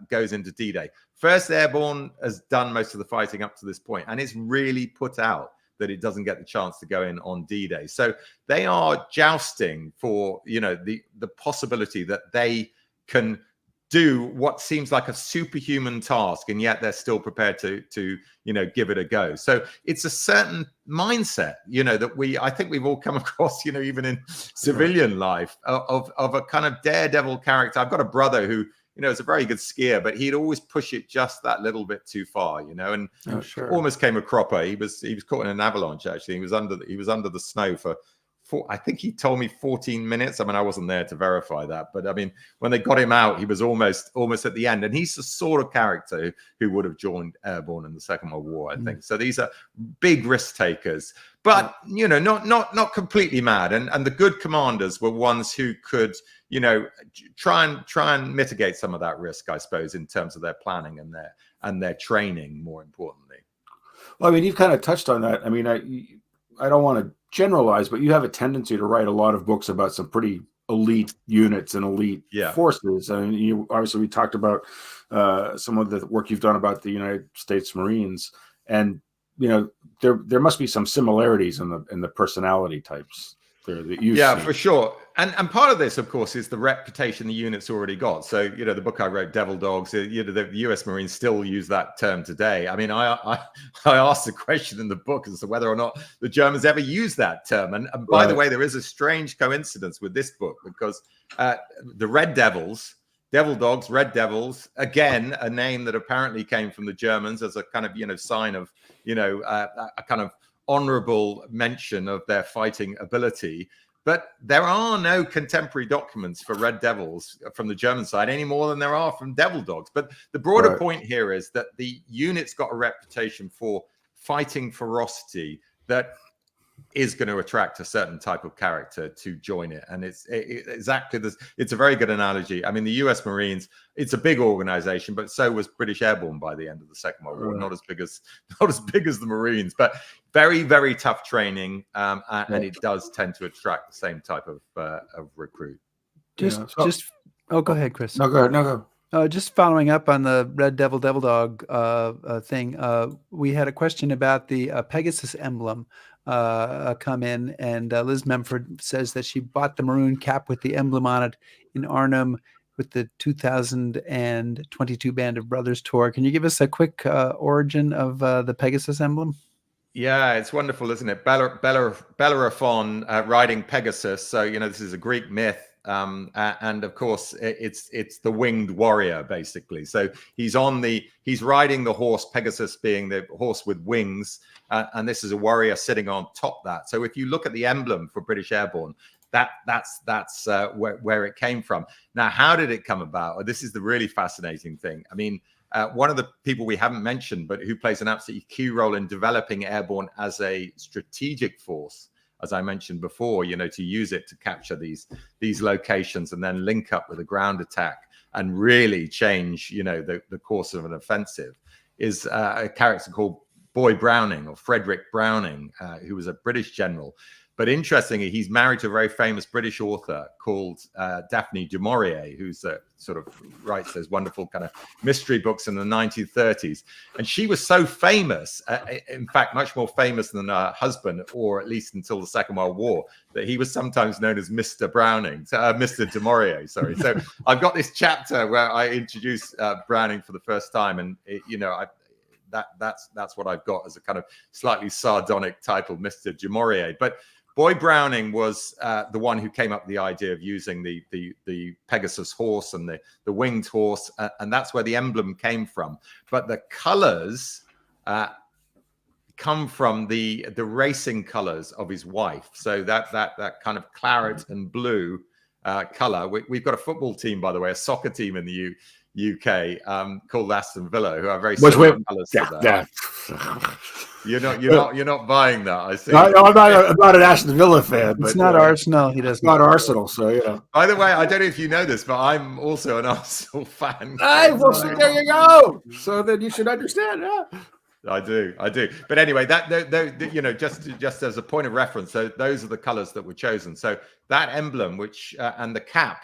C: goes into D-Day. 1st Airborne has done most of the fighting up to this point, and it's really put out that it doesn't get the chance to go in on D-Day. So they are jousting for, you know, the possibility that they can do what seems like a superhuman task, and yet they're still prepared to you know, give it a go. So it's a certain mindset, you know, that I think we've all come across, you know, even in civilian life, of a kind of daredevil character. I've got a brother who, you know, is a very good skier, but he'd always push it just that little bit too far, you know, and almost came a cropper. He was caught in an avalanche. Actually, he was under the snow for I think he told me 14 minutes. I mean, I wasn't there to verify that, but I mean, when they got him out, he was almost at the end. And he's the sort of character who would have joined Airborne in the Second World War, I think. So these are big risk takers, but you know, not completely mad. And the good commanders were ones who could, you know, try and mitigate some of that risk, I suppose, in terms of their planning and their training, more importantly.
A: Well, I mean, you've kind of touched on that. I mean, I don't want to generalize, but you have a tendency to write a lot of books about some pretty elite units and elite forces. I mean, obviously we talked about some of the work you've done about the United States Marines, and you know, there must be some similarities in the personality types there that you see.
C: For sure. And part of this, of course, is the reputation the unit's already got. So, you know, the book I wrote, Devil Dogs, you know, the US Marines still use that term today. I mean, I asked the question in the book as to whether or not the Germans ever used that term. And by the way, there is a strange coincidence with this book, because the Red Devils, Devil Dogs, Red Devils, again, a name that apparently came from the Germans as a kind of, you know, sign of, you know, a kind of honorable mention of their fighting ability. But there are no contemporary documents for Red Devils from the German side any more than there are from Devil Dogs. But the broader point here is that the unit's got a reputation for fighting ferocity that is going to attract a certain type of character to join it. And it's exactly this. It's a very good analogy. I mean, the US Marines, it's a big organization, but so was British Airborne by the end of the Second World War. Not as big as the Marines, but very, very tough training. And it does tend to attract the same type of recruit.
B: Go ahead, Chris.
A: No, go ahead.
B: Just following up on the Red Devil Dog thing, we had a question about the Pegasus emblem come in, and Liz Memford says that she bought the maroon cap with the emblem on it in Arnhem with the 2022 Band of Brothers tour. Can you give us a quick origin of the Pegasus emblem?
C: Yeah, it's wonderful, isn't it? Bellerophon riding Pegasus. So, you know, this is a Greek myth. And of course, it's the winged warrior, basically. So he's riding the horse, Pegasus being the horse with wings, and this is a warrior sitting on top that. So if you look at the emblem for British Airborne, that's where it came from. Now, how did it come about? This is the really fascinating thing. I mean, one of the people we haven't mentioned, but who plays an absolutely key role in developing Airborne as a strategic force, as I mentioned before, you know, to use it to capture these locations and then link up with a ground attack and really change, you know, the course of an offensive, is a character called Boy Browning, or Frederick Browning, who was a British general. But interestingly, he's married to a very famous British author called Daphne du Maurier, who's sort of writes those wonderful kind of mystery books in the 1930s. And she was so famous, in fact, much more famous than her husband, or at least until the Second World War, that he was sometimes known as Mr. Browning, Mr. du Maurier, sorry. So I've got this chapter where I introduce Browning for the first time, and you know, that's what I've got as a kind of slightly sardonic title, Mr. du Maurier. But Boy Browning was the one who came up with the idea of using the Pegasus horse and the winged horse, and that's where the emblem came from. But the colors come from the racing colors of his wife. So that kind of claret and blue color. We've got a football team, by the way, a soccer team in the UK called Aston Villa, who are very similar colors to that. You're not buying that, I see.
A: I'm not an Aston Villa fan.
B: It's not Arsenal. He doesn't.
A: Not Arsenal. So yeah.
C: By the way, I don't know if you know this, but I'm also an Arsenal fan.
A: Hey, well, so there you go. So then you should understand. Yeah.
C: I do. But anyway, just as a point of reference, so those are the colors that were chosen. So that emblem, which and the cap,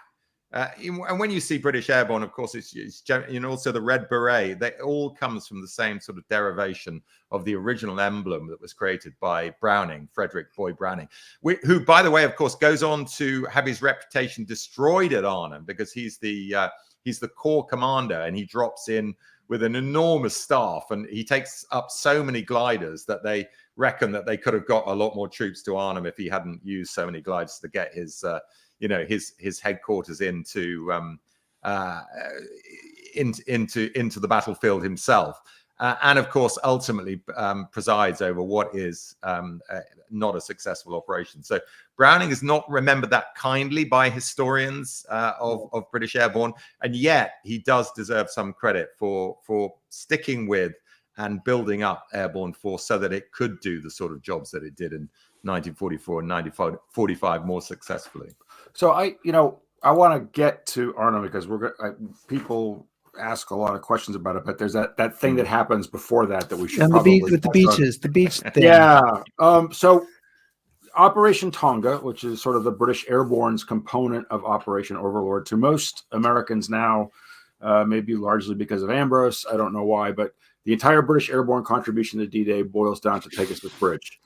C: and when you see British Airborne, of course, it's also the red beret. They all comes from the same sort of derivation of the original emblem that was created by Browning, Frederick Boy Browning, who, by the way, of course, goes on to have his reputation destroyed at Arnhem because he's the corps commander, and he drops in with an enormous staff, and he takes up so many gliders that they reckon that they could have got a lot more troops to Arnhem if he hadn't used so many gliders to get his headquarters into the battlefield himself, and of course ultimately presides over what is not a successful operation. So Browning is not remembered that kindly by historians of British Airborne, and yet he does deserve some credit for sticking with and building up Airborne Force so that it could do the sort of jobs that it did in 1944 and 1945 more successfully.
A: So I want to get to Arnhem because people ask a lot of questions about it, but there's that thing that happens before that we should probably
B: the beach thing.
A: Yeah. So Operation Tonga, which is sort of the British Airborne's component of Operation Overlord, to most Americans now, maybe largely because of Ambrose, I don't know why, but the entire British Airborne contribution to D-Day boils down to Pegasus Bridge.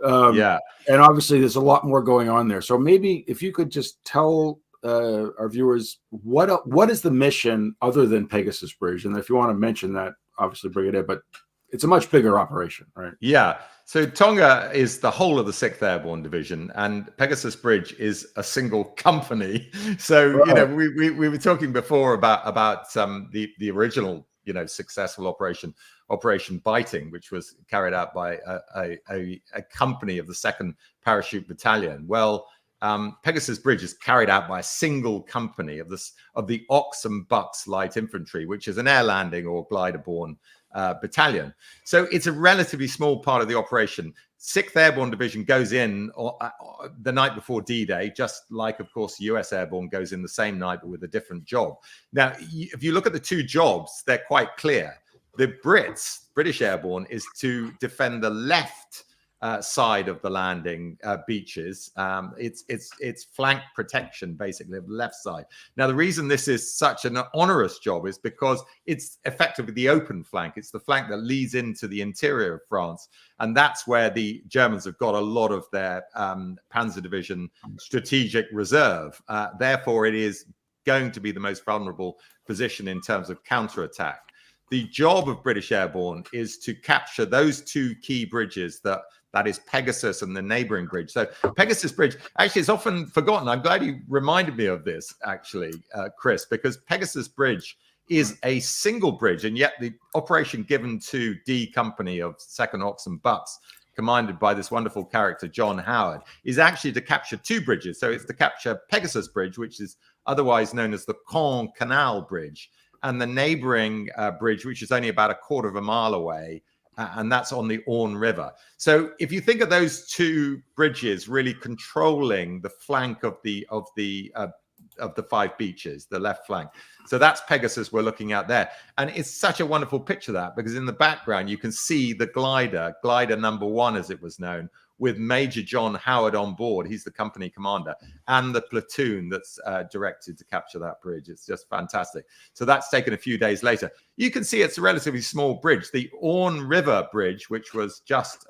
A: And obviously there's a lot more going on there. So maybe if you could just tell our viewers what is the mission other than Pegasus Bridge, and if you want to mention that, obviously bring it in, but it's a much bigger operation, right?
C: Yeah. So Tonga is the whole of the 6th Airborne Division, and Pegasus Bridge is a single company. So right. We were talking before about the original successful Operation Biting, which was carried out by a company of the 2nd Parachute Battalion. Well, Pegasus Bridge is carried out by a single company of the Ox and Bucks Light Infantry, which is an air landing or glider-borne battalion. So it's a relatively small part of the operation. 6th Airborne Division goes in the night before D-Day, just like, of course, US Airborne goes in the same night, but with a different job. Now, if you look at the two jobs, they're quite clear. The British Airborne, is to defend the left side of the landing beaches. It's flank protection, basically, of the left side. Now, the reason this is such an onerous job is because it's effectively the open flank. It's the flank that leads into the interior of France. And that's where the Germans have got a lot of their Panzer Division strategic reserve. Therefore, it is going to be the most vulnerable position in terms of counterattack. The job of British Airborne is to capture those two key bridges that is Pegasus and the neighboring bridge. So Pegasus Bridge, actually, is often forgotten. I'm glad you reminded me of this, actually, Chris, because Pegasus Bridge is a single bridge, and yet the operation given to D Company of 2nd Ox and Bucks, commanded by this wonderful character, John Howard, is actually to capture two bridges. So it's to capture Pegasus Bridge, which is otherwise known as the Caen Canal Bridge, and the neighboring bridge, which is only about a quarter of a mile away, and that's on the Orne River. So if you think of those two bridges really controlling the flank of the 5 beaches, the left flank. So that's Pegasus we're looking at there. And it's such a wonderful picture, that, because in the background, you can see the glider number 1, as it was known, with Major John Howard on board. He's the company commander, and the platoon that's directed to capture that bridge. It's just fantastic. So that's taken a few days later. You can see it's a relatively small bridge. The Orne River Bridge, which was just,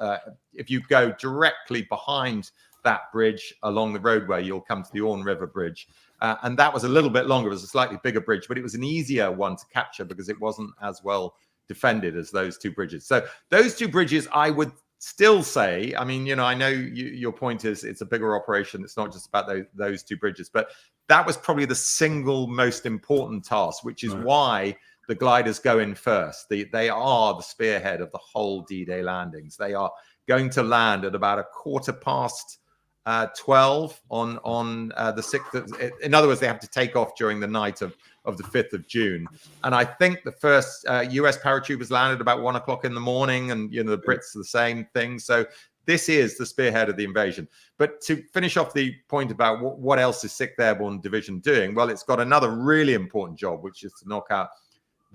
C: if you go directly behind that bridge along the roadway, you'll come to the Orne River Bridge. And that was a little bit longer. It was a slightly bigger bridge, but it was an easier one to capture because it wasn't as well defended as those two bridges. So those two bridges, I would still say, I mean, I know your point is it's a bigger operation. It's not just about those two bridges, but that was probably the single most important task, which is why the gliders go in first. They are the spearhead of the whole D-Day landings. They are going to land at about 12 on the 6th. In other words, they have to take off during the night of the 5th of June. And I think the first US paratroopers landed about 1 o'clock in the morning, and the Brits the same thing. So this is the spearhead of the invasion. But to finish off the point about what else is 6th Airborne Division doing, well, it's got another really important job, which is to knock out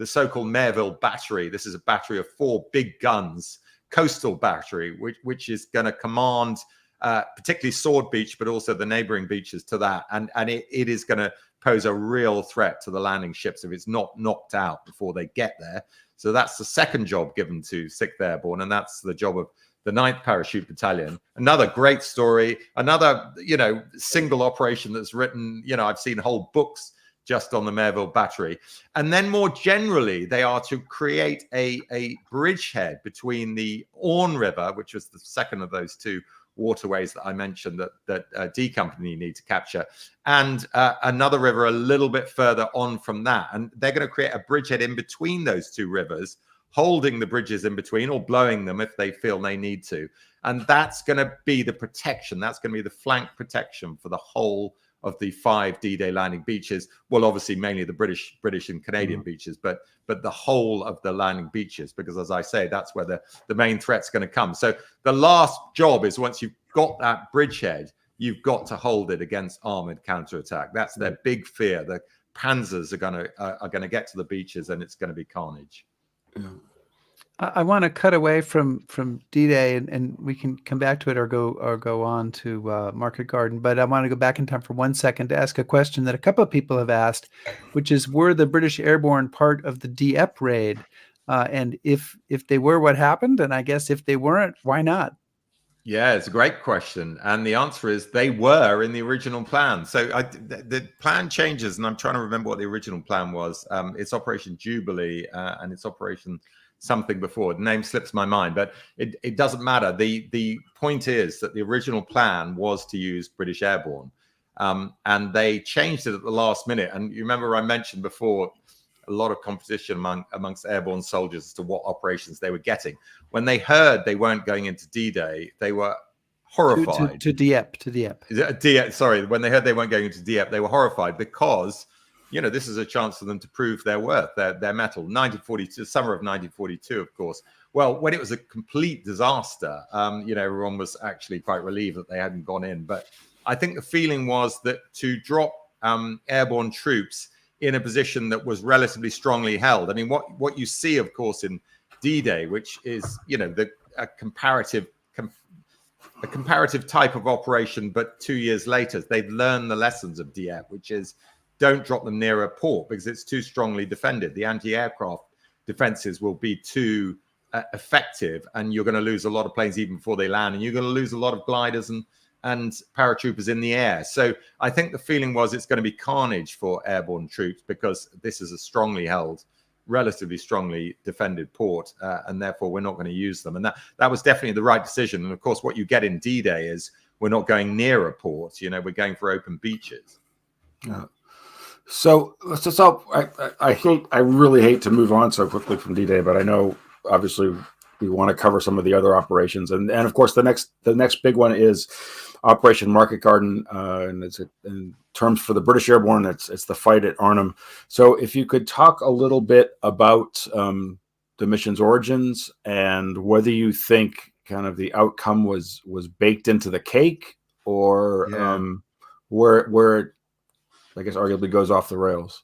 C: the so-called Maryville Battery. This is a battery of 4 big guns, coastal battery, which is going to command particularly Sword Beach, but also the neighboring beaches to that. And it is going to pose a real threat to the landing ships if it's not knocked out before they get there. So that's the second job given to 6th Airborne, and that's the job of the 9th Parachute Battalion. Another great story, another, single operation that's written, I've seen whole books just on the Maryville Battery. And then more generally, they are to create a bridgehead between the Orne River, which was the second of those 2 waterways that I mentioned that D Company need to capture, and another river a little bit further on from that. And they're going to create a bridgehead in between those 2 rivers, holding the bridges in between or blowing them if they feel they need to. And that's going to be the protection. That's going to be the flank protection for the whole of the 5 D-Day landing beaches. Well, obviously, mainly the British and Canadian beaches, but the whole of the landing beaches, because as I say, that's where the main threat's going to come. So the last job is, once you've got that bridgehead, you've got to hold it against armored counterattack. That's their big fear. The panzers are going to get to the beaches, and it's going to be carnage.
A: Yeah.
B: I want to cut away from D-Day, and we can come back to it or go on to Market Garden. But I want to go back in time for 1 second to ask a question that a couple of people have asked, which is, were the British Airborne part of the Dieppe raid? And if they were, what happened? And I guess if they weren't, why not?
C: Yeah, it's a great question. And the answer is they were in the original plan. So the plan changes, and I'm trying to remember what the original plan was. It's Operation Jubilee, and it's Operation something before. The name slips my mind, but it doesn't matter. The point is that the original plan was to use British Airborne, and they changed it at the last minute. And you remember I mentioned before a lot of competition amongst airborne soldiers as to what operations they were getting. When they heard they weren't going into D-Day, they were horrified.
B: To Dieppe.
C: Dieppe, sorry. When they heard they weren't going into Dieppe, they were horrified because, this is a chance for them to prove their worth, their mettle. 1942, summer of 1942, of course. Well, when it was a complete disaster, everyone was actually quite relieved that they hadn't gone in. But I think the feeling was that to drop airborne troops in a position that was relatively strongly held. I mean, what you see, of course, in D-Day, which is, a comparative type of operation, but 2 years later, they've learned the lessons of Dieppe, which is don't drop them near a port because it's too strongly defended. The anti-aircraft defenses will be too effective, and you're going to lose a lot of planes even before they land, and you're going to lose a lot of gliders and paratroopers in the air. So I think the feeling was it's going to be carnage for airborne troops because this is a strongly held, relatively strongly defended port, and therefore we're not going to use them. And that was definitely the right decision. And of course, what you get in D-Day is we're not going near a port. We're going for open beaches.
A: Yeah. So I really hate to move on so quickly from D-Day, but I know obviously we want to cover some of the other operations, and of course the next big one is Operation Market Garden, and it's in terms for the British Airborne, it's the fight at Arnhem. So if you could talk a little bit about the mission's origins and whether you think kind of the outcome was baked into the cake, or where it, I guess, arguably goes off the rails.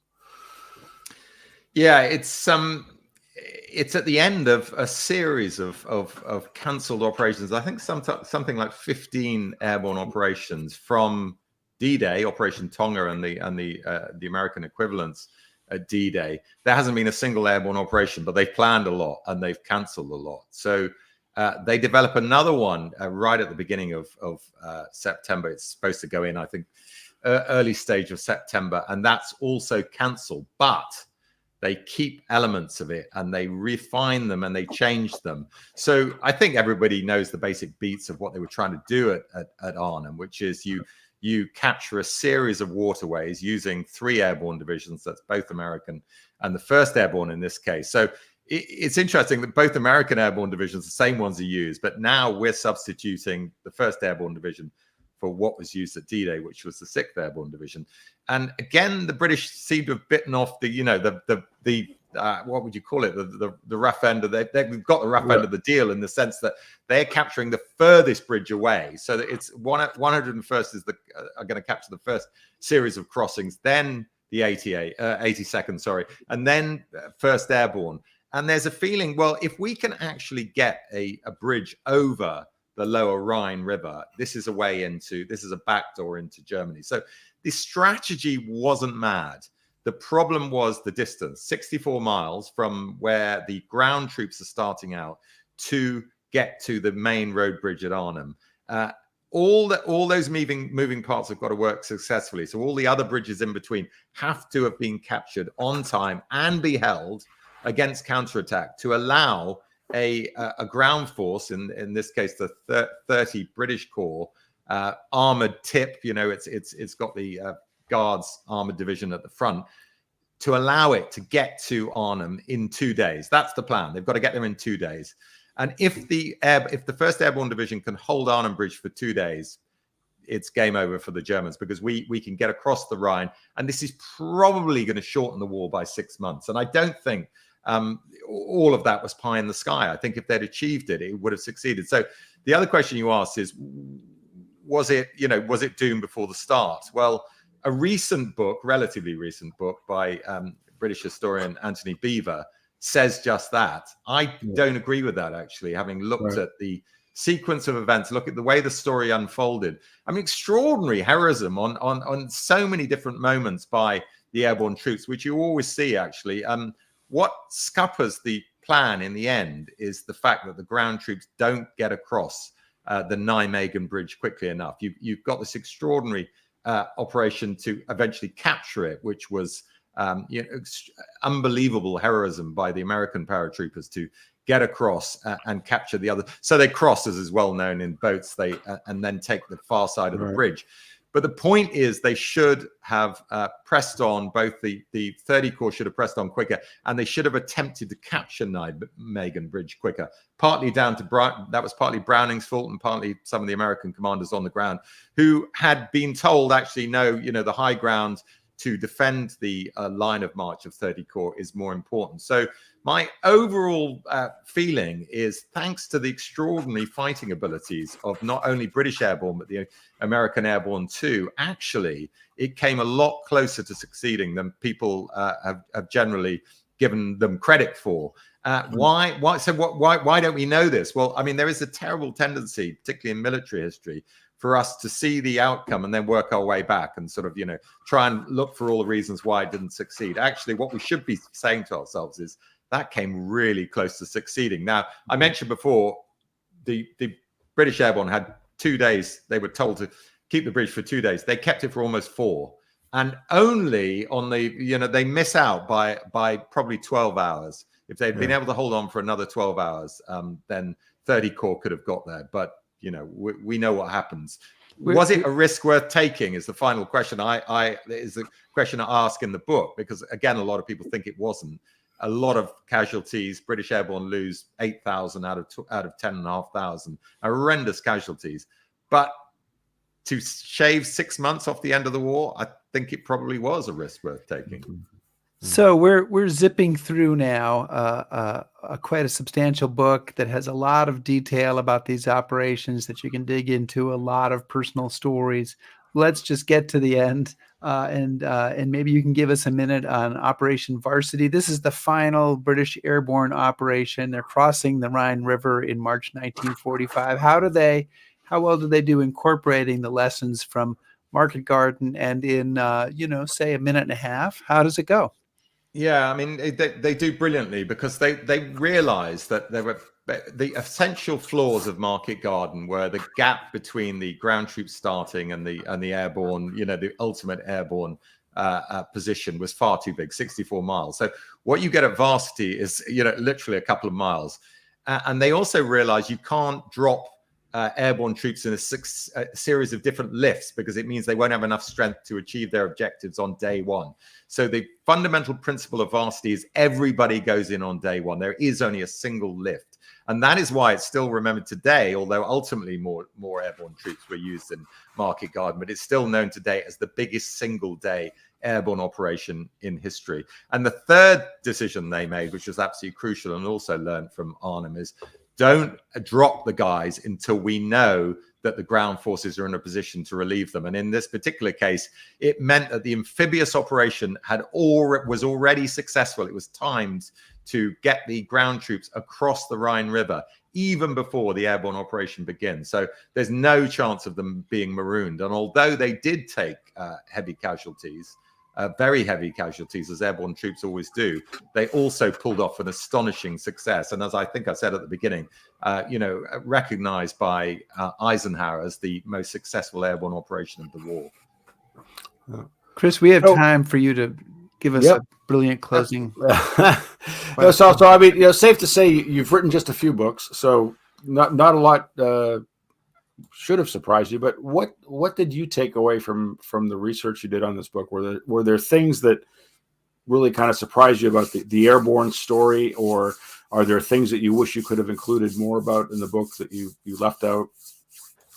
C: Yeah, it's at the end of a series of cancelled operations. I think something like 15 airborne operations from D-Day, Operation Tonga, and the American equivalents at D-Day. There hasn't been a single airborne operation, but they've planned a lot and they've cancelled a lot. So they develop another one right at the beginning of September. It's supposed to go in, I think, early stage of September, and that's also cancelled. But they keep elements of it and they refine them and they change them. So I think everybody knows the basic beats of what they were trying to do at Arnhem, which is you capture a series of waterways using 3 airborne divisions. That's both American and the 1st Airborne in this case. So it's interesting that both American airborne divisions, the same ones are used, but now we're substituting the 1st Airborne Division for what was used at D-Day, which was the 6th Airborne Division. And again, the British seem to have bitten off the what would you call it? The rough end of they've got the rough end of the deal, in the sense that they're capturing the furthest bridge away. So that it's 101st are going to capture the first series of crossings. Then the 82nd, sorry, and then 1st Airborne. And there's a feeling, well, if we can actually get a bridge over the lower Rhine River, this is a backdoor into Germany. So the strategy wasn't mad. The problem was the distance, 64 miles from where the ground troops are starting out to get to the main road bridge at Arnhem. All those moving parts have got to work successfully. So all the other bridges in between have to have been captured on time and be held against counterattack to allow a ground force, in this case the 30 British Corps armored tip. It's got the Guards armored division at the front, to allow it to get to Arnhem in 2 days. That's the plan. They've got to get there in 2 days. And if the 1st Airborne Division can hold Arnhem Bridge for 2 days, it's game over for the Germans, because we can get across the Rhine, and this is probably going to shorten the war by 6 months. And I don't think all of that was pie in the sky. I think if they'd achieved it, it would have succeeded. So the other question you asked is, was it doomed before the start? Well, a relatively recent book by British historian Anthony Beevor says just that. I don't agree with that, actually, having looked at the sequence of events, look at the way the story unfolded. I mean, extraordinary heroism on so many different moments by the airborne troops, which you always see, actually. What scuppers the plan in the end is the fact that the ground troops don't get across the Nijmegen Bridge quickly enough. You've got this extraordinary operation to eventually capture it, which was unbelievable heroism by the American paratroopers to get across and capture the other. So they cross, as is well known, in boats, and then take the far side of the bridge. But the point is, they should have pressed on. Both the 30 Corps should have pressed on quicker, and they should have attempted to capture Nijmegen Bridge quicker. Partly down to that was partly Browning's fault, and partly some of the American commanders on the ground who had been told, actually, no, the high ground to defend the line of march of 30 Corps is more important. So my overall feeling is, thanks to the extraordinary fighting abilities of not only British Airborne, but the American Airborne too, actually, it came a lot closer to succeeding than people have generally given them credit for. Why don't we know this? Well, I mean, there is a terrible tendency, particularly in military history, for us to see the outcome and then work our way back and sort of, try and look for all the reasons why it didn't succeed. Actually, what we should be saying to ourselves is that came really close to succeeding. Now, I mentioned before, the British Airborne had 2 days. They were told to keep the bridge for 2 days. They kept it for almost 4. And only on they miss out by probably 12 hours. If they'd been able to hold on for another 12 hours, then 30 Corps could have got there. But we know what happens. Was it a risk worth taking? Is the final question. Is the question I ask in the book, because again, a lot of people think it wasn't. A lot of casualties. British Airborne lose 8,000 out of 10,500. Horrendous casualties. But to shave 6 months off the end of the war, I think it probably was a risk worth taking.
B: So we're zipping through now quite a substantial book that has a lot of detail about these operations that you can dig into, a lot of personal stories. Let's just get to the end, and maybe you can give us a minute on Operation Varsity. This is the final British airborne operation. They're crossing the Rhine River in March 1945. How well did they do incorporating the lessons from Market Garden, and in say a minute and a half? How does it go?
C: Yeah, I mean, they do brilliantly, because they realized that there were the essential flaws of Market Garden were the gap between the ground troops starting and the airborne, the ultimate airborne position was far too big, 64 miles. So what you get at Varsity is, literally a couple of miles. And they also realized you can't drop airborne troops in a series of different lifts, because it means they won't have enough strength to achieve their objectives on day one. So the fundamental principle of Varsity is everybody goes in on day one. There is only a single lift. And that is why it's still remembered today, although ultimately more airborne troops were used in Market Garden, but it's still known today as the biggest single day airborne operation in history. And the third decision they made, which was absolutely crucial and also learned from Arnhem, is don't drop the guys until we know that the ground forces are in a position to relieve them. And in this particular case, it meant that the amphibious operation was already successful. It was timed to get the ground troops across the Rhine River even before the airborne operation begins. So there's no chance of them being marooned. And although they did take heavy casualties, very heavy casualties, as airborne troops always do, they also pulled off an astonishing success. And as I think I said at the beginning, recognized by Eisenhower as the most successful airborne operation of the war.
B: Chris, we have time for you to give us a brilliant closing.
A: So I mean, safe to say you've written just a few books, so not a lot should have surprised you. But what did you take away from the research you did on this book? Were there things that really kind of surprised you about the airborne story, or are there things that you wish you could have included more about in the book that you left out?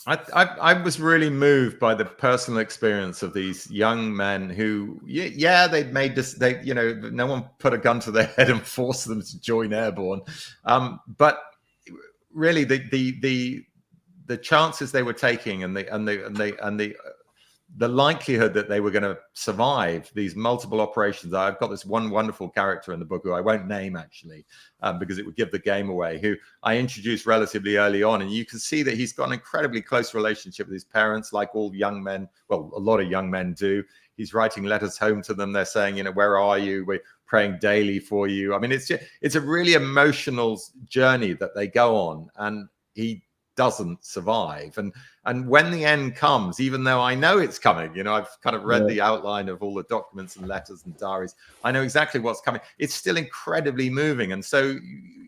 C: I was really moved by the personal experience of these young men who, they'd made this. No one put a gun to their head and forced them to join airborne, but really the chances they were taking and the likelihood that they were going to survive these multiple operations. I've got this one wonderful character in the book who I won't name actually, because it would give the game away, who I introduced relatively early on. And you can see that he's got an incredibly close relationship with his parents, like all young men. Well, a lot of young men do. He's writing letters home to them. They're saying, where are you? We're praying daily for you. I mean, it's a really emotional journey that they go on, and he doesn't survive. And when the end comes, even though I know it's coming, I've kind of read the outline of all the documents and letters and diaries, I know exactly what's coming. It's still incredibly moving. And so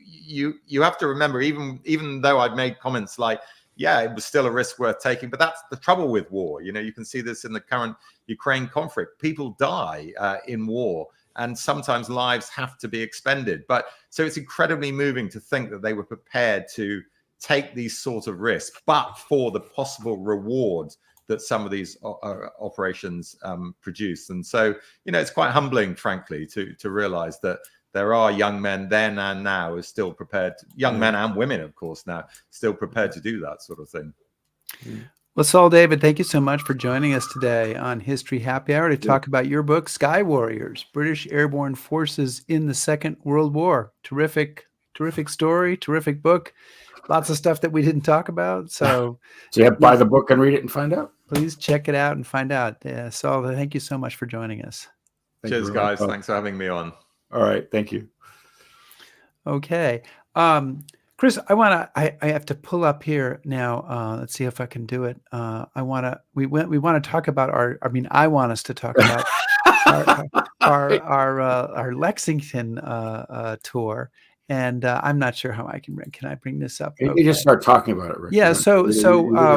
C: you have to remember, even though I've made comments like, it was still a risk worth taking, but that's the trouble with war. You can see this in the current Ukraine conflict. People die in war, and sometimes lives have to be expended. But so it's incredibly moving to think that they were prepared to take these sort of risks, but for the possible reward that some of these operations produce. And so, it's quite humbling, frankly, to realize that there are young men then and now who are still prepared, young men and women, of course, now still prepared to do that sort of thing.
B: Well, Saul David, thank you so much for joining us today on History Happy Hour to talk about your book, Sky Warriors, British Airborne Forces in the Second World War. Terrific story, terrific book. Lots of stuff that we didn't talk about. So
A: you have to buy the book and read it and find out.
B: Please check it out and find out. Saul, thank you so much for joining us.
C: Cheers, guys. Thanks for having me on.
A: All right. Thank you.
B: Okay. Chris, I have to pull up here now. Let's see if I can do it. We want to talk about I want us to talk about our Lexington tour. And I'm not sure how I can bring this up.
A: Okay. You just start talking about it, Rick.
B: Yeah. So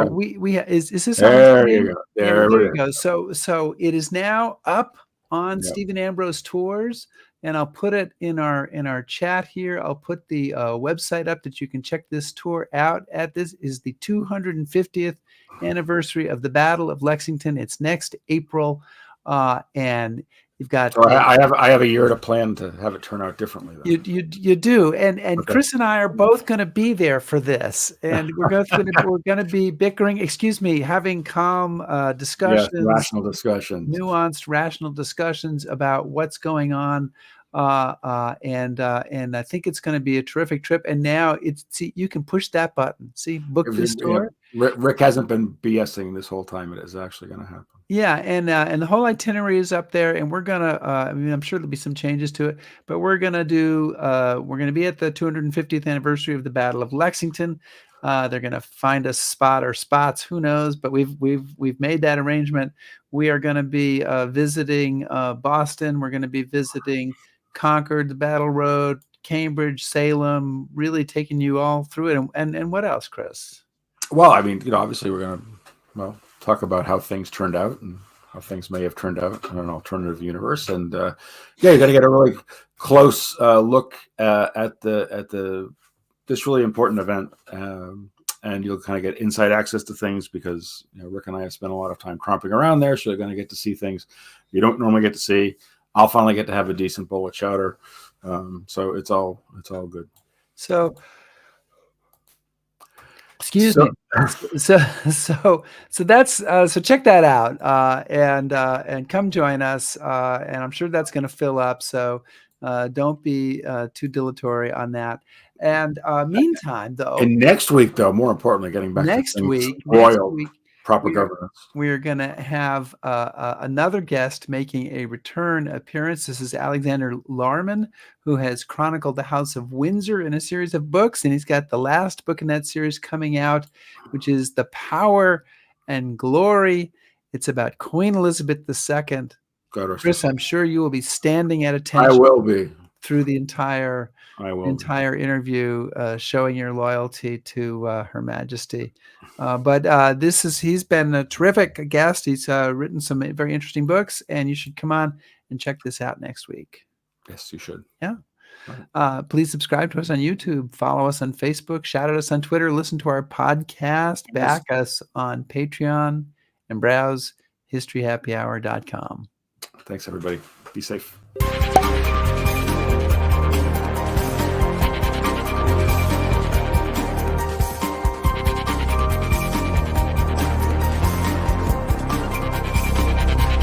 B: we is this on
A: there you go. There
B: you go. So it is now up on Stephen Ambrose Tours, and I'll put it in our chat here. I'll put the website up that you can check this tour out at. This is the 250th anniversary of the Battle of Lexington. It's next April, and you've got.
A: So I have a year to plan to have it turn out differently.
B: You do, and okay. Chris and I are both going to be there for this, and we're going to be bickering. Having calm discussions,
A: rational discussions,
B: nuanced, rational discussions about what's going on, and I think it's going to be a terrific trip. And now you can push that button. See, book this tour.
A: Rick hasn't been BSing this whole time. It is actually going to happen.
B: Yeah, and the whole itinerary is up there, and we're gonna. I'm sure there'll be some changes to it, but we're gonna be at the 250th anniversary of the Battle of Lexington. They're gonna find a spot or spots, who knows? But we've made that arrangement. We are gonna be visiting Boston. We're gonna be visiting Concord, the Battle Road, Cambridge, Salem. Really taking you all through it. And what else, Chris?
A: Well, obviously we're gonna talk about how things turned out and how things may have turned out in an alternative universe. And you're going to get a really close look at this really important event. And you'll kind of get inside access to things because Rick and I have spent a lot of time tromping around there. So you're going to get to see things you don't normally get to see. I'll finally get to have a decent bowl of chowder. So it's all good.
B: Excuse
A: So-
B: me. So that's so check that out and come join us. And I'm sure that's going to fill up. So don't be too dilatory on that. And meantime, though,
A: And next week, though, more importantly, getting back
B: next
A: to things
B: week,
A: royal, proper
B: we are-
A: governance.
B: we're going to have another guest making a return appearance. This is Alexander Larman, who has chronicled the House of Windsor in a series of books, and he's got the last book in that series coming out, which is The Power and Glory. It's about Queen Elizabeth II.
A: God rest
B: Chris,
A: her
B: I'm sure you will be standing at
A: soul. I
B: attention
A: will be.
B: through the entire
A: I will.
B: interview, showing your loyalty to Her Majesty. But he's been a terrific guest. He's written some very interesting books, and you should come on and check this out next week.
A: Yes, you should.
B: Yeah.
A: Right.
B: Please subscribe to us on YouTube, follow us on Facebook, shout at us on Twitter, listen to our podcast, back us on Patreon, and browse historyhappyhour.com.
A: Thanks, everybody. Be safe.